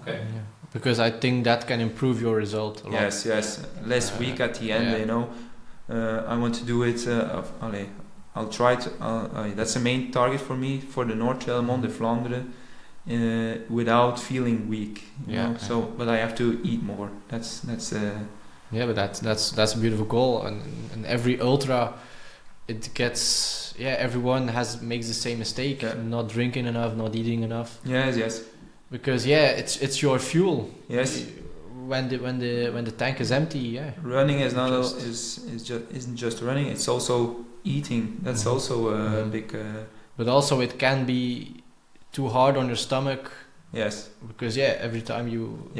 Okay. Yeah. Because I think that can improve your result a lot. Yes, less weak at the end. I want to do it. I'll try to. That's the main target for me for the North Trail Mont de Flandre, without feeling weak. You know? So, but I have to eat more. That's. Yeah, but that's a beautiful goal, and every ultra, it gets everyone makes the same mistake, not drinking enough, not eating enough. Yes. Because it's your fuel. Yes. When the tank is empty, running is not isn't just running. It's also eating. That's also a big. But also it can be too hard on your stomach. Yes. Because every time you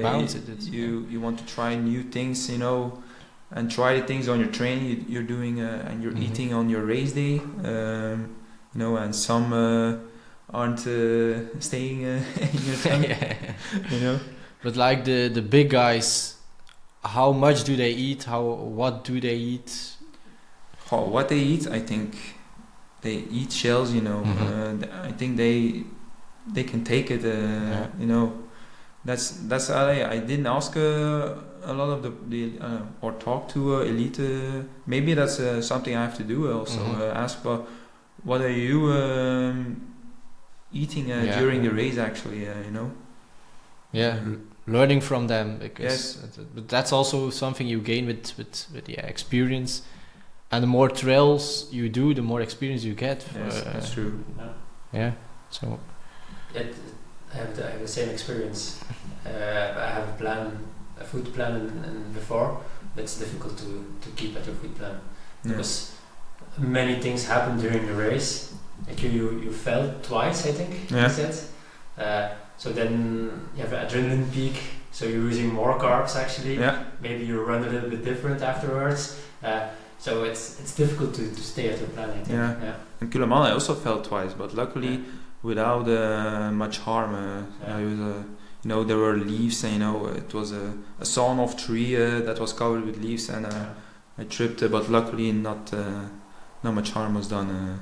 bounce you want to try new things, and try the things on your training you're doing and you're eating on your race day, and some aren't staying in your tummy, But like the big guys, how much do they eat? What do they eat? What they eat, I think they eat shells. I think they can take it. That's I didn't ask a lot of the or talk to elite. Maybe that's something I have to do also. Ask, but what are you eating during the race? Actually, learning from them, because but that's also something you gain with experience. And the more trails you do, the more experience you get. Yes, that's true. Yeah. So. I have the same experience. I have a food plan, and before it's difficult to keep at your food plan because many things happen during the race. Like you fell twice, I think you said. So then you have an adrenaline peak. So you're using more carbs actually. Yeah. Maybe you run a little bit different afterwards. So it's difficult to stay at your plan. I think. Yeah. In Kullamannen I also fell twice, but luckily without much harm. It was there were leaves, and it was a sawn-off tree that was covered with leaves, and I tripped, but luckily not much harm was done.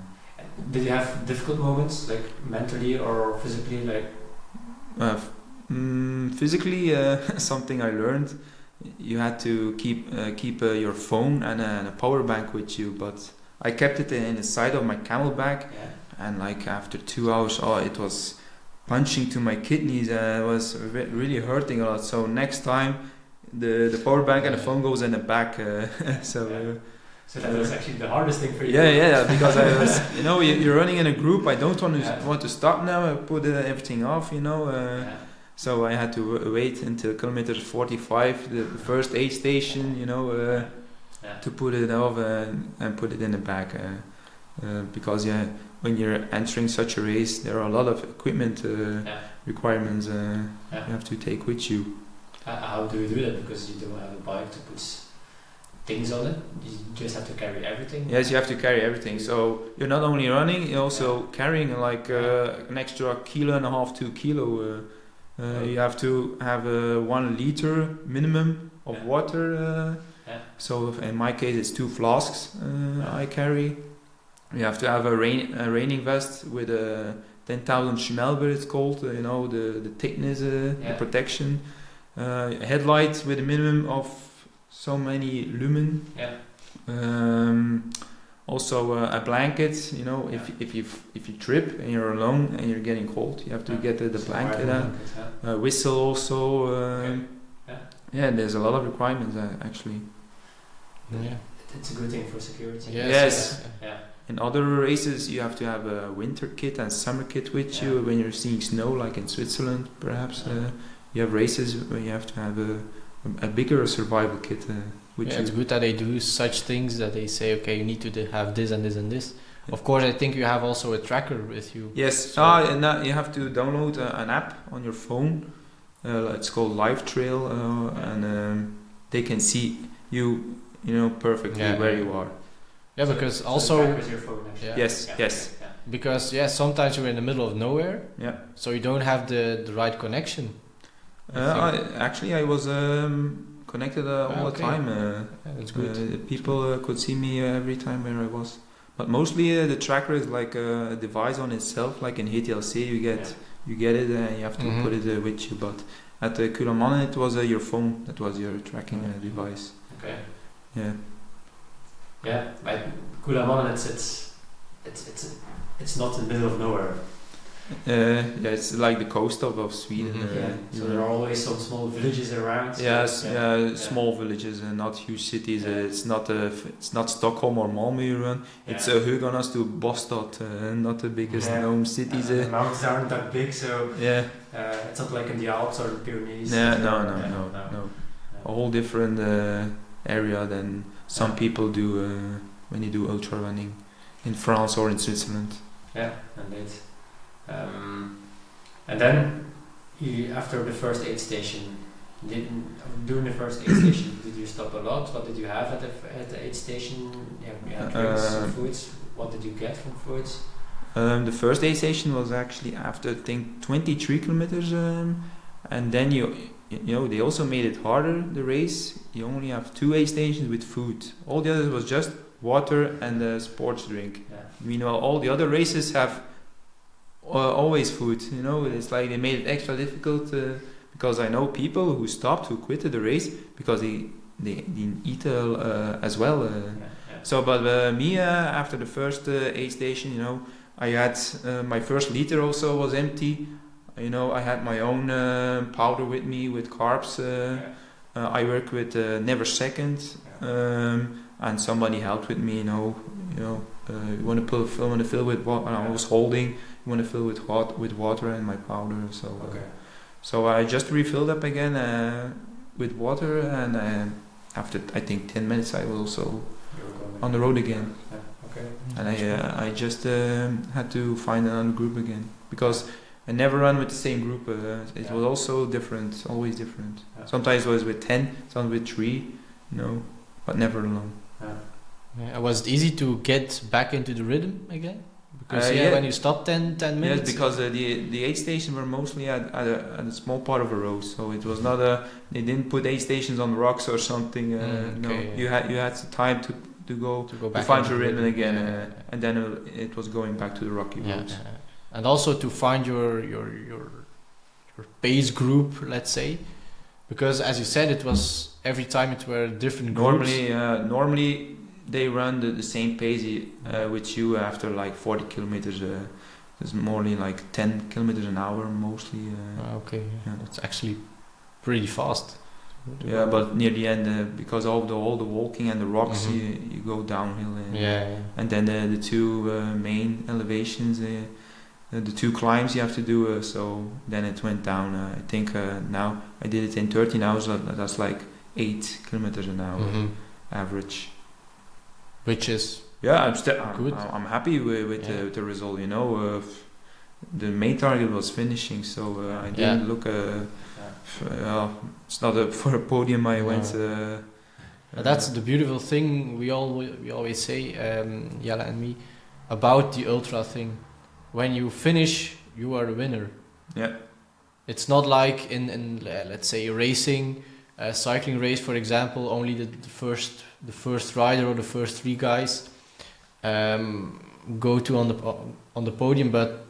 Did you have difficult moments, like mentally or physically, like? Physically, something I learned. You had to keep your phone and a power bank with you, but I kept it in the side of my camel bag, and like after 2 hours, it was punching to my kidneys. It was really hurting a lot. So next time, the power bank and the phone goes in the back. So that was actually the hardest thing for you. Yeah, because I was, you're running in a group. I don't want to stop now. I put everything off, So I had to wait until kilometer 45, the first aid station, to put it off and put it in the back. Because when you're entering such a race, there are a lot of equipment requirements you have to take with you. How do you do that? Because you don't have a bike to put things on it. You just have to carry everything. Yes, you have to carry everything. So you're not only running, you're also carrying like an extra 1.5 kilo, 2 kilo. You have to have 1 liter minimum of water. So in my case, it's 2 flasks I carry. You have to have a raining vest with a 10,000 Schmelber, it's called. The thickness, the protection. Headlights with a minimum of so many lumen. Also a blanket. If you trip and you're alone and you're getting cold, you have to get the blanket. Whistle also. There's a lot of requirements actually. It's a good thing for security. Yes. In other races, you have to have a winter kit and summer kit with you when you're seeing snow, like in Switzerland, perhaps. You have races where you have to have a bigger survival kit with you. It's good that they do such things that they say, okay, you need to have this and this and this. Of course, I think you have also a tracker with you. Yes, so and you have to download an app on your phone. It's called Live Trail, and they can see you, perfectly where you are. Yeah, so because so also with your phone actually. Yes. Because sometimes you're in the middle of nowhere. Yeah. So you don't have the right connection. I was connected all the time. That's good. People could see me every time where I was. But mostly the tracker is like a device on itself, like in HTLC you get it and you have to put it with you. But at the Kullamannen it was your phone that was your tracking device. Okay. Yeah. But Kullamannen it's not in the middle of nowhere. It's like the coast of Sweden. So there are always some small villages around. Yes, small villages and not huge cities. It's not Stockholm or Malmö you run. It's Höganäs to Bostad, not the biggest known cities. The mountains aren't that big, so it's not like in the Alps or the Pyrenees. No. A whole different area than some people do when you do ultra running in France or in Switzerland. Yeah, indeed. And then after the first aid station, during the first aid station, did you stop a lot? What did you have at the aid station? You had drinks, some foods. What did you get from foods? The first aid station was actually after I think 23 kilometers, and then they also made it harder. The race, you only have 2 aid stations with food. All the others was just water and a sports drink. Meanwhile, all the other races have always food. It's like they made it extra difficult because I know people who stopped, who quit the race because they didn't eat as well. So, but me after the first aid station, I had my first liter also was empty. I had my own powder with me with carbs. I work with Never Second, and somebody helped with me. You want to fill with what I was holding. You want to fill with water and my powder. So I just refilled up again with water, and after I think 10 minutes I was also on the road again. And I just had to find another group again because I never run with the same group. It was also different, always different. Sometimes it was with 10, sometimes with 3, but never alone. Was it easy to get back into the rhythm again? Because when you stopped 10 minutes? Yes, because the aid stations were mostly at a small part of a road, so it was not they didn't put aid stations on rocks or something. No, you had time to go to find your rhythm again, and then it was going back to the rocky roads. And also to find your pace group, let's say, because as you said, it was every time it were different groups. Normally they run the same pace with you after like 40 kilometers. It's more like 10 kilometers an hour mostly. It's actually pretty fast. Yeah, but near the end, because of all the walking and the rocks, you go downhill. And then the 2 main elevations, the 2 climbs you have to do. So then it went down. I think now I did it in 13 hours. That's like 8 kilometers an hour average. Which is I'm good. I'm happy with the result. The main target was finishing, so I didn't look. It's not for a podium. I went That's the beautiful thing we always say, Jelle and me, about the ultra thing. When you finish, you are a winner. Yeah. It's not like in let's say racing, a cycling race, for example, only the first rider or the first 3 guys go to on the podium. But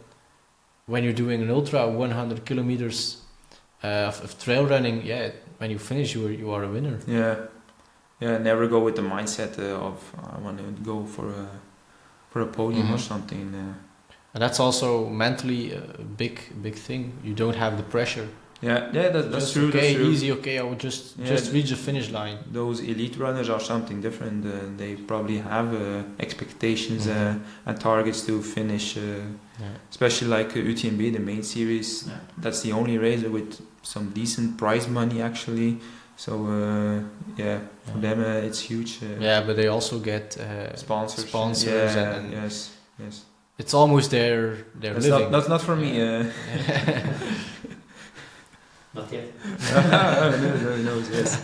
when you're doing an ultra, 100 kilometers of trail running, when you finish, you are a winner. Yeah, never go with the mindset of I want to go for a podium or something. And that's also mentally a big thing. You don't have the pressure. That's true. Okay, that's true. easy. Okay, I will just reach the finish line. Those elite runners are something different. They probably have expectations and targets to finich. Especially like UTMB, the main series. Yeah. That's the only race with some decent prize money actually. So for them it's huge. But they also get sponsors. And yes. It's almost their That's living. That's not for me. Not yet. No, yes.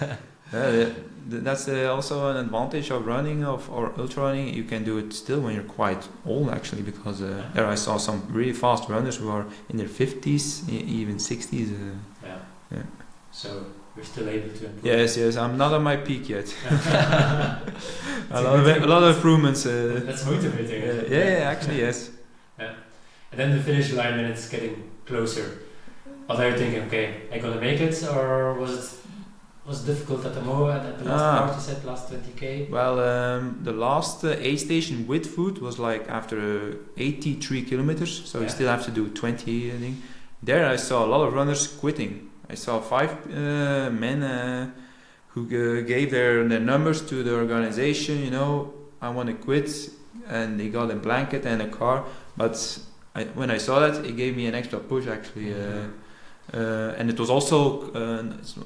That's also an advantage of running or ultra running. You can do it still when you're quite old actually, because there I saw some really fast runners who are in their 50s, even 60s. So you're still able to improve. Yes. I'm not on my peak yet. a lot of improvements. That's motivating. Actually, yes. And then the finish line, when it's getting closer, what are you thinking? Okay, I'm gonna make it, or was it difficult at the moment? At the last part, you said last 20k. Well, the last aid station with food was like after 83 kilometers, so you still have to do 20. I think. There, I saw a lot of runners quitting. I saw 5 men who gave their numbers to the organization. I want to quit, and they got a blanket and a car. But when I saw that, it gave me an extra push actually. And it was also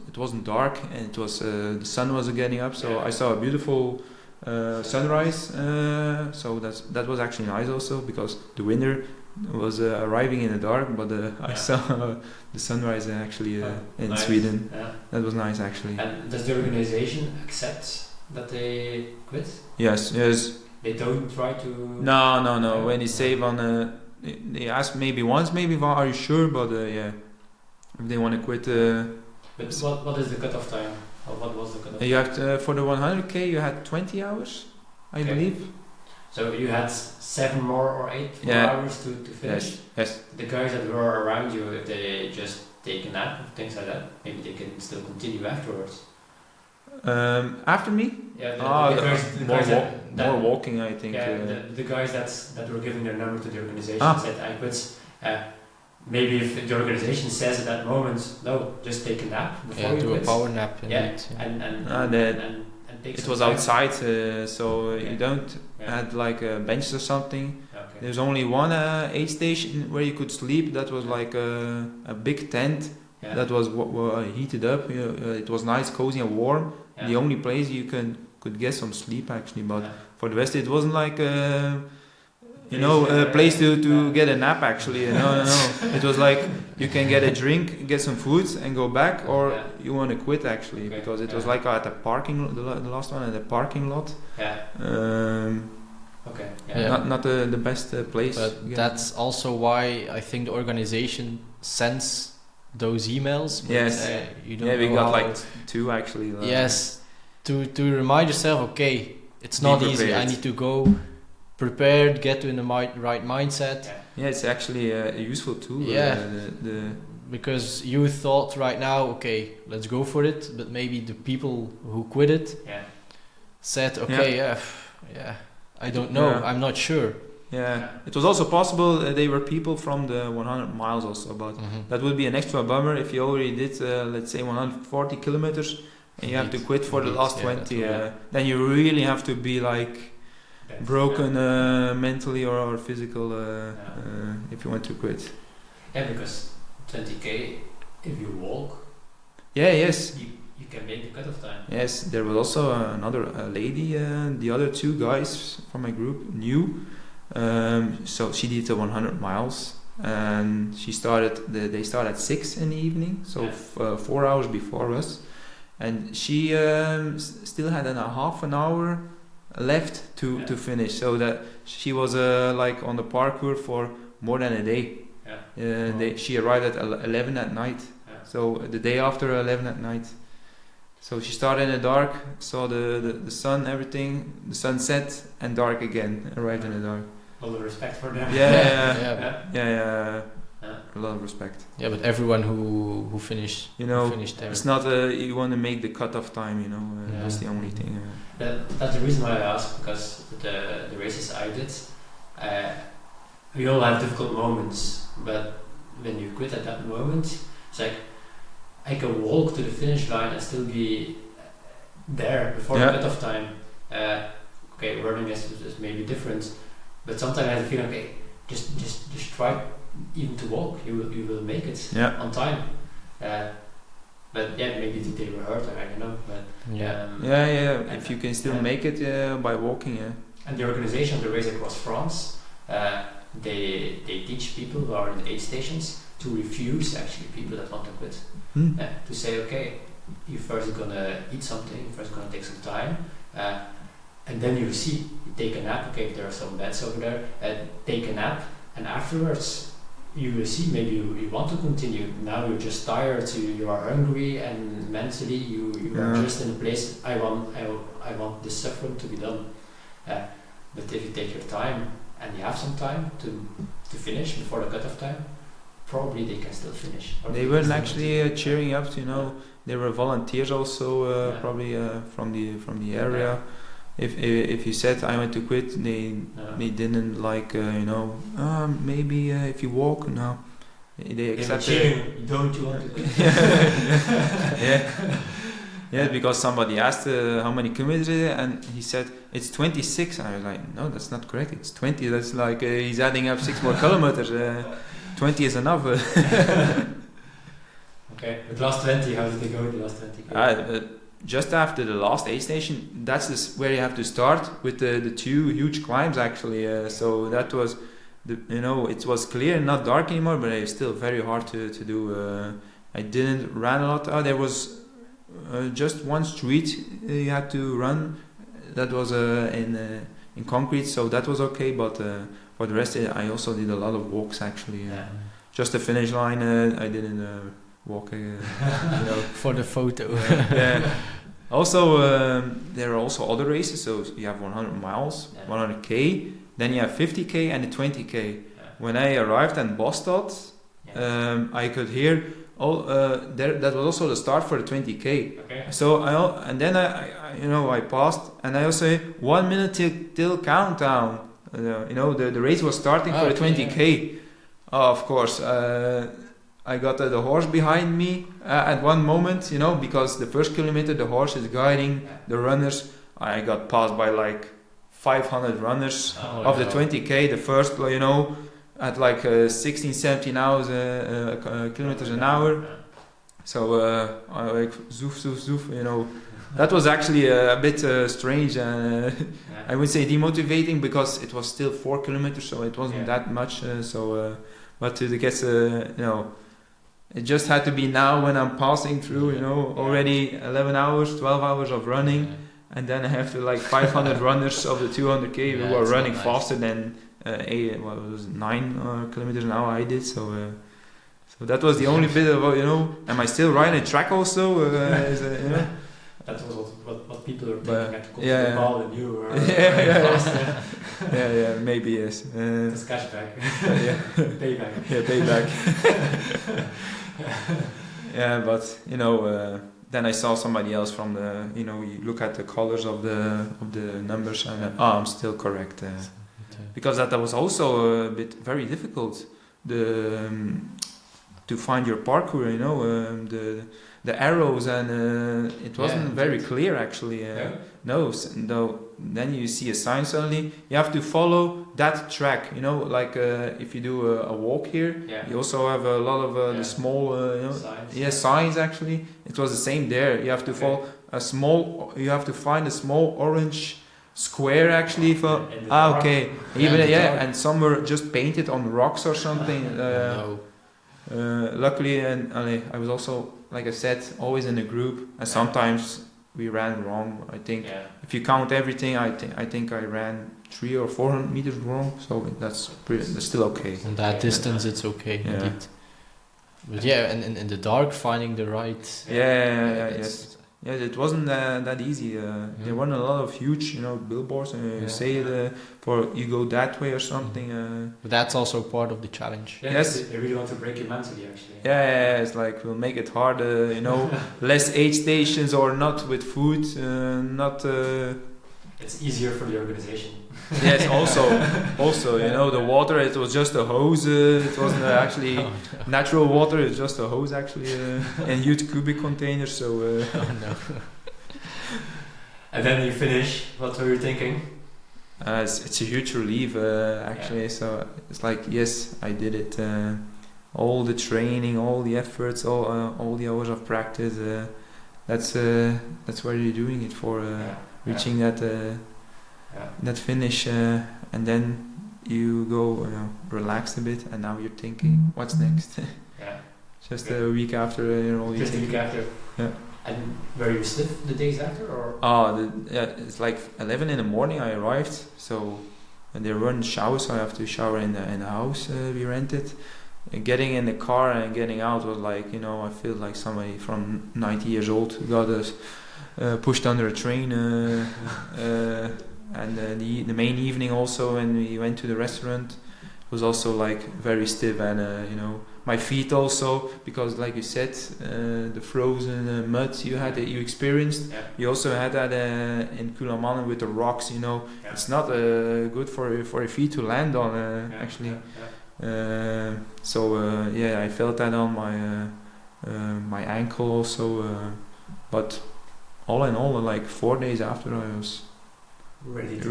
it wasn't dark, and it was the sun was getting up, so I saw a beautiful sunrise. So that was actually nice also, because the winter was arriving in the dark, but I saw the sunrise actually in nice. Sweden. Yeah. That was nice actually. And does the organization accept that they quit? Yes. They don't try to. No. When they save on, they ask maybe once, maybe are you sure? But if they want to quit. But what is the cutoff time? Or what was the cutoff? You have to, for the 100k, you had 20 hours, I believe. So you had 7 more or 8 more hours to finish? Yes. The guys that were around you, if they just take a nap or things like that, maybe they can still continue afterwards. After me? Yeah, the guys more walking, I think. Yeah, the guys that were giving their number to the organization said, I quit. Maybe if the organization says at that moment, no, just take a nap before you do quit. a power nap. And take it some was time. outside, so you don't had like a bench or something. Okay. There's only one aid station where you could sleep. That was like a big tent that was heated up. It was nice, cozy and warm. Yeah. The only place you could get some sleep actually, but for the rest it wasn't like a place to get a nap actually. No. It was like you can get a drink, get some food and go back, or you want to quit actually, because it was like at a parking, the last one at a parking lot. Not the best place. But that's also why I think the organization sends those emails. Yes. You don't we know got how like 2 actually. Yes. To remind yourself, okay, it's not prepared. easy. I need to go prepared, get to in the right mindset. Yeah, it's actually a useful tool. Because you thought right now, okay, let's go for it, but maybe the people who quit it said, okay, I don't know, I'm not sure. Yeah, it was also possible they were people from the 100 miles also, but that would be an extra bummer if you already did, let's say, 140 kilometers and you have to quit for the last 20. Then you really have to be like broken mentally or physical if you want to quit. Yeah, because 20k, if you walk, yes, you can make the cutoff time. Yes, there was also another lady, the other 2 guys from my group knew, so she did the 100 miles and they started at 6 in the evening, so 4 hours before us, and she still had a half an hour left to finish, so that she was like on the parkour for more than a day. She arrived at 11 at night, so the day after 11 at night. So she started in the dark, saw the sun, everything, the sunset, and dark again, arrived in the dark. All the respect for them. Yeah. A lot of respect. Yeah, but everyone who finished, finished there. It's not you want to make the cut-off time, that's the only thing. That's the reason why I asked, because the races I did, we all have difficult moments, but when you quit at that moment, it's like I can walk to the finish line and still be there before the cut-off time. Okay, running is maybe different, but sometimes I have the feeling, okay, just try even to walk. You will make it on time. But maybe they were hurt, I don't know. But if you can still make it by walking, And the organization of the race across France, they teach people who are in the aid stations to refuse actually people that want to quit. To say, okay, you first gonna eat something, first gonna take some time, and then you see, you take a nap. Okay, there are some beds over there. Take a nap, and afterwards you will see maybe you want to continue. Now you're just tired, you are hungry, and mentally you are just in a place. I want this suffering to be done. But if you take your time and you have some time to finish before the cut-off time, probably they can still finish. They weren't actually cheering up. There were volunteers also, probably from the area. If you said I want to quit, they didn't like maybe if you walk now. They accepted. Don't you want to quit? Yeah, because somebody asked how many kilometers is it, and he said it's 26. And I was like, no, that's not correct. It's 20. That's like he's adding up 6 more kilometers. 20 is enough. Okay, but last 20, how did they go? The last 20. Just after the last aid station, that's where you have to start with the 2 huge climbs actually. So that was, it was clear, not dark anymore, but it's still very hard to do. I didn't run a lot. There was just one street you had to run. That was in concrete, so that was okay. But for the rest, I also did a lot of walks actually. Just the finish line, I didn't walk. For the photo. Also, there are also other races. So you have 100 miles, 100k, then you have 50k and a 20k. When I arrived in Bostad, I could hear that was also the start for the 20k. Okay. So I passed, and I also 1 minute till countdown. The race was starting for the 20k. Of course, I got the horse behind me at one moment, because the first kilometer the horse is guiding the runners. I got passed by like 500 runners of the 20k. The first, at like 16, 17 hours, kilometers an hour. So I like zoof. That was actually a bit strange. I would say demotivating, because it was still 4 kilometers, so it wasn't that much. But to get it just had to be now when I'm passing through. Already 11 hours, 12 hours of running, and then I have to like 500 runners of the 200k who are running faster than 9 kilometers an hour I did. So that was the only bit of Am I still riding a track also? That was what people were thinking at the ball, and you were faster. Maybe yes. It's cashback. Payback. Payback. But then I saw somebody else from the. You look at the colors of the numbers, and I'm still correct. Because that was also a bit very difficult. To find your parkour, the arrows, and it wasn't very clear actually. No, then you see a sign suddenly. You have to follow that track. Like if you do a walk here, you also have a lot of the small signs actually. It was the same there. You have to follow you have to find a small orange square actually for okay. Even and some were just painted on rocks or something. Luckily, and I was also, like I said, always in a group, and sometimes we ran wrong. I think if you count everything, I think I ran 300 or 400 meters wrong, so that's still okay. On that distance, it's okay indeed. But and in the dark, finding the right. Yes. Yeah, it wasn't that easy. There weren't a lot of huge, billboards, and you say for you go that way or something. But that's also part of the challenge. Yeah, yes, they really want to break you mentally, actually. Yeah, it's like we'll make it harder, less aid stations or not with food, not. It's easier for the organization. Yes, also, the water, it was just a hose. It wasn't actually natural water. It's just a hose, actually, in huge cubic containers. So. No. And then you finish. What were you thinking? It's a huge relief, actually. So it's like, yes, I did it. All the training, all the efforts, all the hours of practice. That's what you're doing it for. Reaching that finish, and then you go relaxed a bit, and now you're thinking, what's next? Just a week after, Just a week after. Yeah. And were you stiff the days after, or? It's like 11 in the morning. I arrived, so and there weren't showers, so I have to shower in the house we rented. And getting in the car and getting out was like, I feel like somebody from 90 years old who got us pushed under a train. And the main evening also, when we went to the restaurant, was also like very stiff, and my feet also, because like you said, the frozen mud you experienced. You also had that in Kullamannen with the rocks. It's not good for your feet to land on actually. I felt that on my ankle also, but all in all, like 4 days after, I was ready to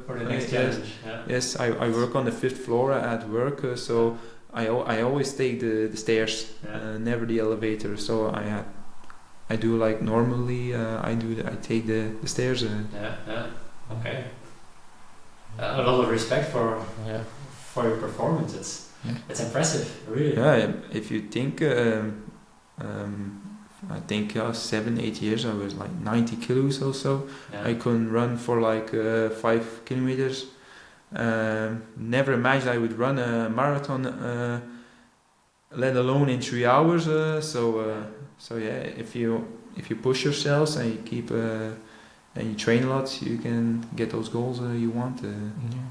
for the next challenge. Yes, I work on the 5th floor at work, so I always take the stairs, never the elevator. So I do like normally. I take the stairs. Okay. A lot of respect for your performance. It's impressive, really. Yeah, if you think. I think 7-8 years I was like 90 kilos or so. I couldn't run for like 5 kilometers. Never imagined I would run a marathon, let alone in 3 hours. So if you push yourselves and you keep and you train a lot, you can get those goals you want.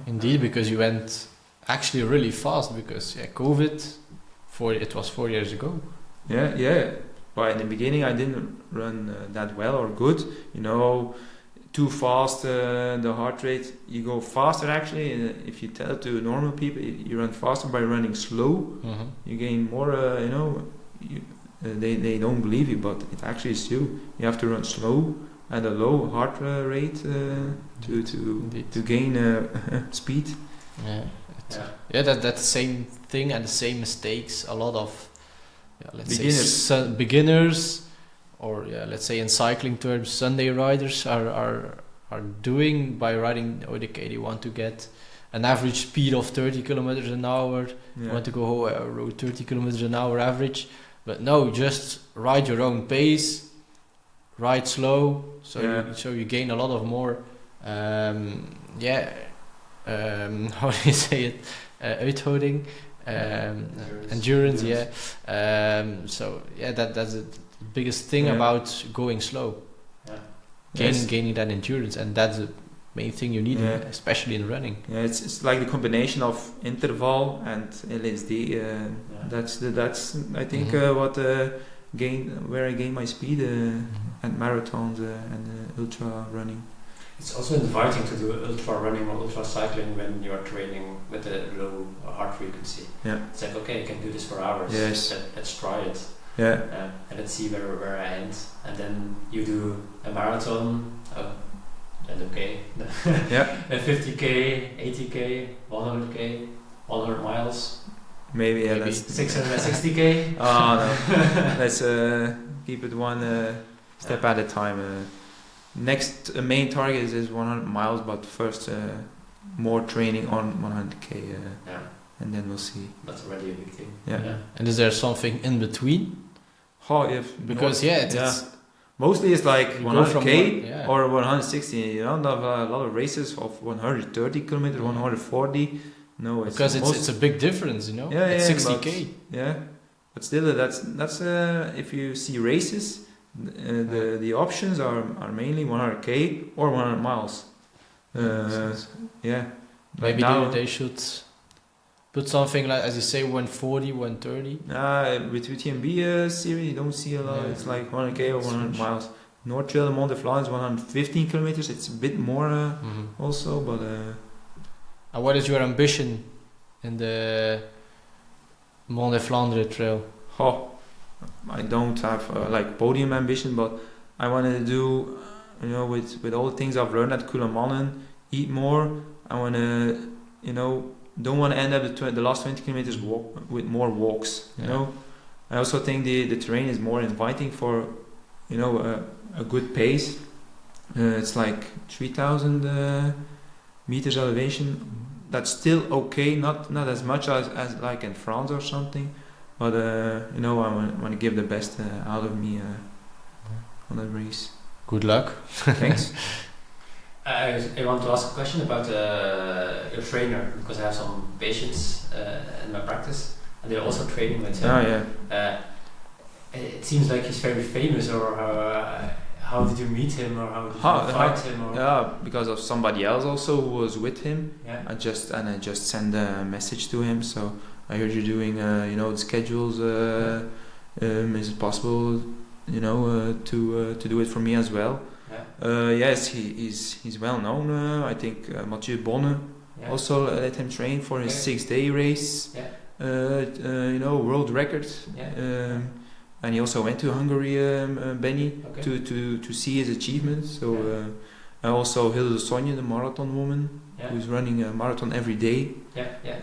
Indeed, because you went actually really fast, because COVID, it was 4 years ago. Yeah. But in the beginning, I didn't run that well or good. Too fast, the heart rate. You go faster actually. If you tell to normal people, you run faster by running slow. You gain more. They don't believe you, but it actually is you. You have to run slow at a low heart rate to gain speed. That's the same thing and the same mistakes. A lot of beginners, or let's say in cycling terms, Sunday riders are doing by riding. They want to get an average speed of 30 kilometers an hour. Want to go road 30 kilometers an hour average, but no, just ride your own pace, ride slow, so you gain a lot of more. How do you say it? Uithouding. Endurance, that's the biggest thing about going slow. Gaining that endurance, and that's the main thing you need, especially in running. It's like the combination of interval and LSD. That's I think what where I gain my speed at marathons and ultra running. It's also inviting to do ultra running or ultra cycling when you are training with a low heart frequency. It's like, okay, I can do this for hours. Yes. Let's try it. And let's see where I end. And then you do a marathon. And okay. 50k, 80k, 100k, 100 miles. Maybe 660k. Oh no. Let's keep it one step at a time. Next main target is 100 miles, but first more training on 100k. and then we'll see. That's already a big thing. Yeah. And is there something in between? Oh, if Because it's mostly it's like you go from 100k or 160. You don't have a lot of races of 130 kilometers, 140. No, because it's a big difference, you know. Yeah, it's yeah, 60k. But still, that's if you see races, the options are mainly 100k or 100 miles. Maybe they should put something like, as you say, 140, 130. With UTMB series, you don't see a lot. It's like 100k or 100 miles. North Trail de Mont de Vlaanderen is 115 kilometers. It's a bit more also, but. And what is your ambition in the Mont de Vlaanderen Trail? I don't have like podium ambition, but I want to do, with all the things I've learned at Kullamannen, eat more. I want to, don't want to end up the last 20 kilometers with more walks. You know, I also think the terrain is more inviting for, a good pace. It's like 3,000 meters elevation. That's still okay, not as much as like in France or something, but I want to give the best out of me on that race. Good luck. Thanks. I want to ask a question about your trainer, because I have some patients in my practice, and they're also training with him. It seems like he's very famous, or how did you meet him, or how did you find him? Or? Yeah, because of somebody else also who was with him. Yeah. I just sent a message to him. So I heard you're doing, the schedules. Is it possible, to do it for me as well? Yeah. Yes, he's well known. I think Mathieu Bonne also let him train for his 6-day race. Yeah. World record. Yeah. And he also went to Hungary, Benny, to see his achievements. So also Hilde Sonje, the marathon woman, who's running a marathon every day.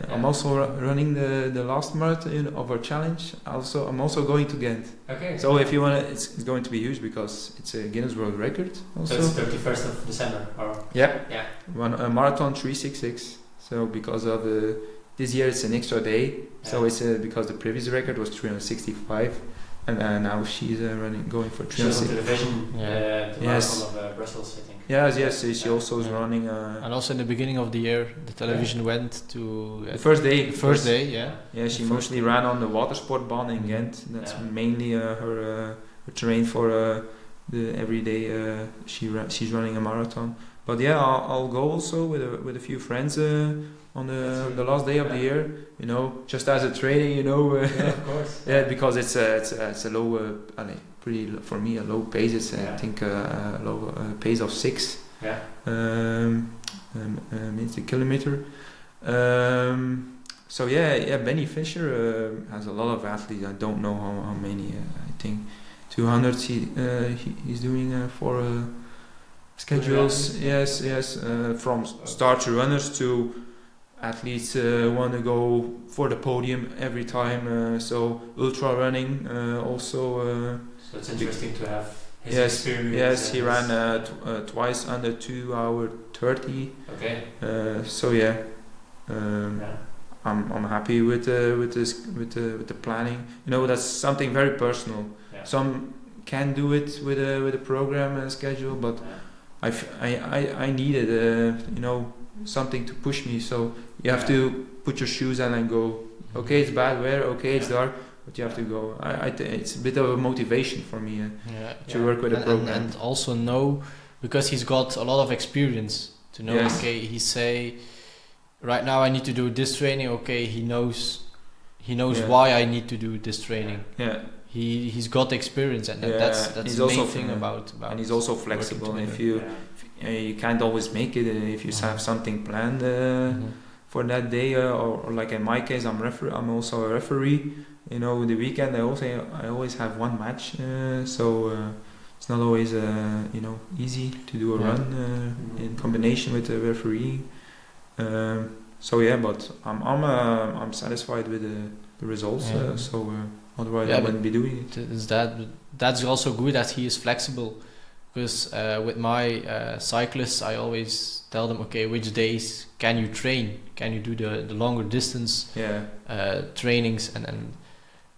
I'm also running the last marathon of our challenge. I'm also going to Ghent. Okay. So if you want, it's going to be huge because it's a Guinness World Record. Also. So it's 31st of December. Or? Yeah. A marathon 366. So because of this year it's an extra day. So it's because the previous record was 365. And now she's going for 360. She's on television, the marathon of Brussels, I think. Yes, she also is running. And also in the beginning of the year, the television went to... the first day. Yeah, she mostly ran on the Watersportbaan in Ghent. That's mainly her terrain for the everyday. She's running a marathon. But I'll go also with a few friends on the last day of the year. Just as a training. Of course. Because it's a low, pretty for me a low pace. It's I think a low pace of 6 minutes a kilometer. Benny Fischer has a lot of athletes. I don't know how many. I think 200 he's doing for schedules. Yes. From start to runners to athletes want to go for the podium every time. So ultra running also. So it's interesting to have his experience. Yes, he ran twice under 2 hour 30. Okay. I'm happy with the planning. That's something very personal. Yeah. Some can do it with a program and schedule, but I needed something to push me. So you have to put your shoes on and go. Okay, it's bad weather. Okay, it's dark, but you have to go. It's a bit of a motivation for me to work with a program and also know, because he's got a lot of experience to know. Yes. Okay, he say, right now I need to do this training. Okay, he knows why I need to do this training. Yeah. He's got experience, and that's the main thing about. And he's also flexible. If you can't always make it, if you have something planned for that day, or like in my case, I'm also a referee. The weekend I always have one match, so it's not always easy to do a run in combination with the referee. But I'm satisfied with the results. Otherwise I wouldn't be doing it. That's also good that he is flexible, because with my cyclists, I always tell them, okay, which days can you train? Can you do the longer distance trainings? And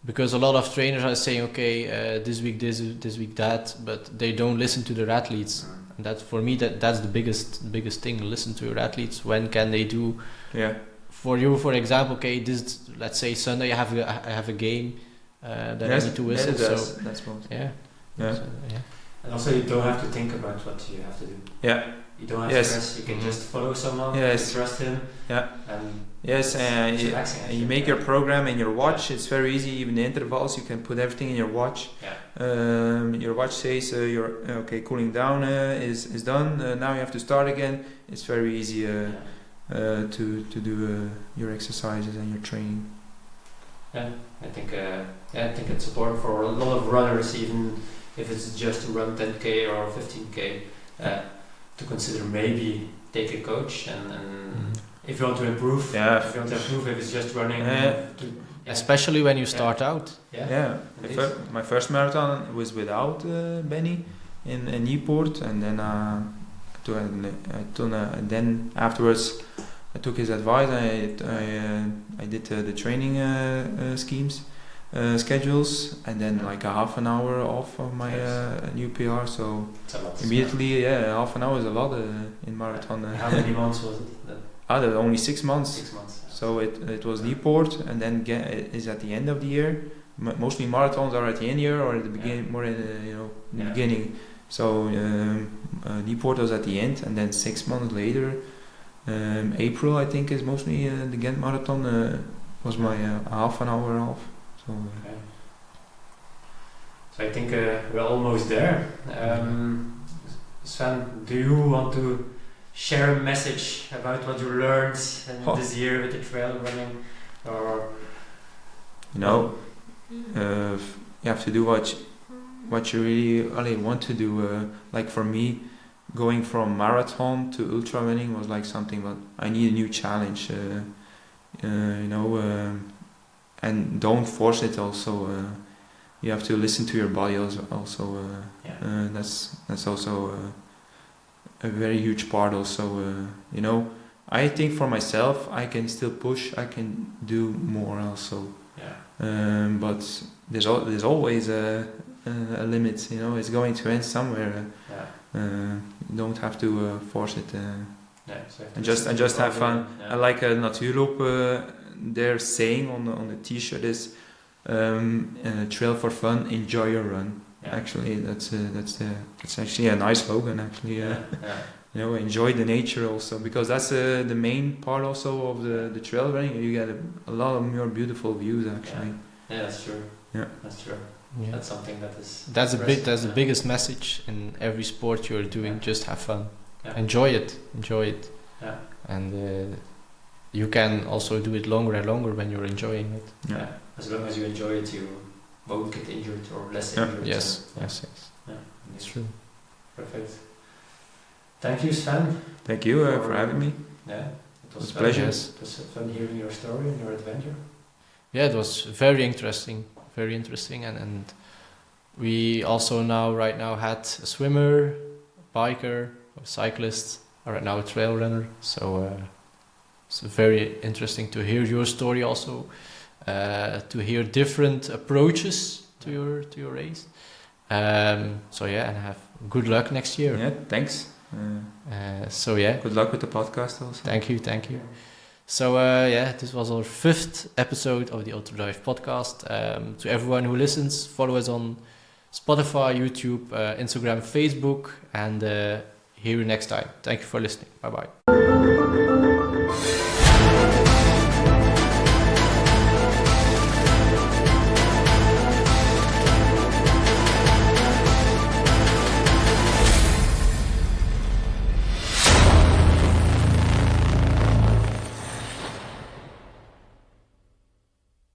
because a lot of trainers are saying, okay, this week this week that, but they don't listen to their athletes. And that for me, that's the biggest thing. Listen to your athletes. When can they do? Yeah. For you, for example, okay, let's say Sunday I have a game that I need to whistle. Yeah, so that's what. yeah. Yeah. So, yeah. And also, you don't have to think about what you have to do. Yeah. You don't have to stress. You can just follow someone. Yes. You trust him. Yeah. And yes, you make your program in your watch. It's very easy. Even the intervals, you can put everything in your watch. Yeah. Your watch says you're okay. Cooling down is done. Now you have to start again. It's very easy to do your exercises and your training. Yeah, I think it's important for a lot of runners, even if it's just to run 10k or 15k, to consider maybe take a coach and if you want to improve. Yeah. If you want to improve, if it's just running. Especially when you start out. Yeah. My first marathon was without Benny in Newport, and then then afterwards I took his advice. I did the training schedules, and then like a half an hour off of my new PR. So immediately, half an hour is a lot in marathon. How many months was it then? Only 6 months. 6 months. So it was Newport, and then is at the end of the year. Mostly marathons are at the end of the year or at the beginning, more in the beginning. So Newport was at the end, and then 6 months later, April I think is mostly the Ghent Marathon was my half an hour off. So, so I think we're almost there. Sven, do you want to share a message about what you learned this year with the trail running, or you have to do what you really want to do. Like for me, going from marathon to ultra running was like something that I need a new challenge. And don't force it. Also, you have to listen to your body. Also, that's also a very huge part. Also, I think for myself, I can still push. I can do more. Also, but there's always a limit. It's going to end somewhere. You don't have to force it. So just have fun. I like Natuurloop. Their saying on the T-shirt is "Trail for fun, enjoy your run." Yeah. Actually, that's actually a nice slogan. Actually, enjoy the nature also, because that's the main part also of the trail running. You get a lot of more beautiful views actually. Yeah, that's true. Yeah, that's true. Yeah. That's something that's the biggest message in every sport you're doing. Just have fun, enjoy it, Yeah. And you can also do it longer and longer when you're enjoying it. Yeah. As long as you enjoy it, you won't get injured or less injured. Yes. Yeah, it's true. Perfect. Thank you, Sven. Thank you for having me. Yeah, it was a pleasure. Yes. It was fun hearing your story and your adventure. Yeah, it was very interesting, and we also right now had a swimmer, a biker, a cyclist, or right now a trail runner. So it's very interesting to hear your story also, to hear different approaches to your race. So yeah, and have good luck next year. Yeah, thanks. Good luck with the podcast also. Thank you. So this was our 5th episode of the Ultra Drive podcast. To everyone who listens, follow us on Spotify, YouTube, Instagram, Facebook, and hear you next time. Thank you for listening. Bye bye.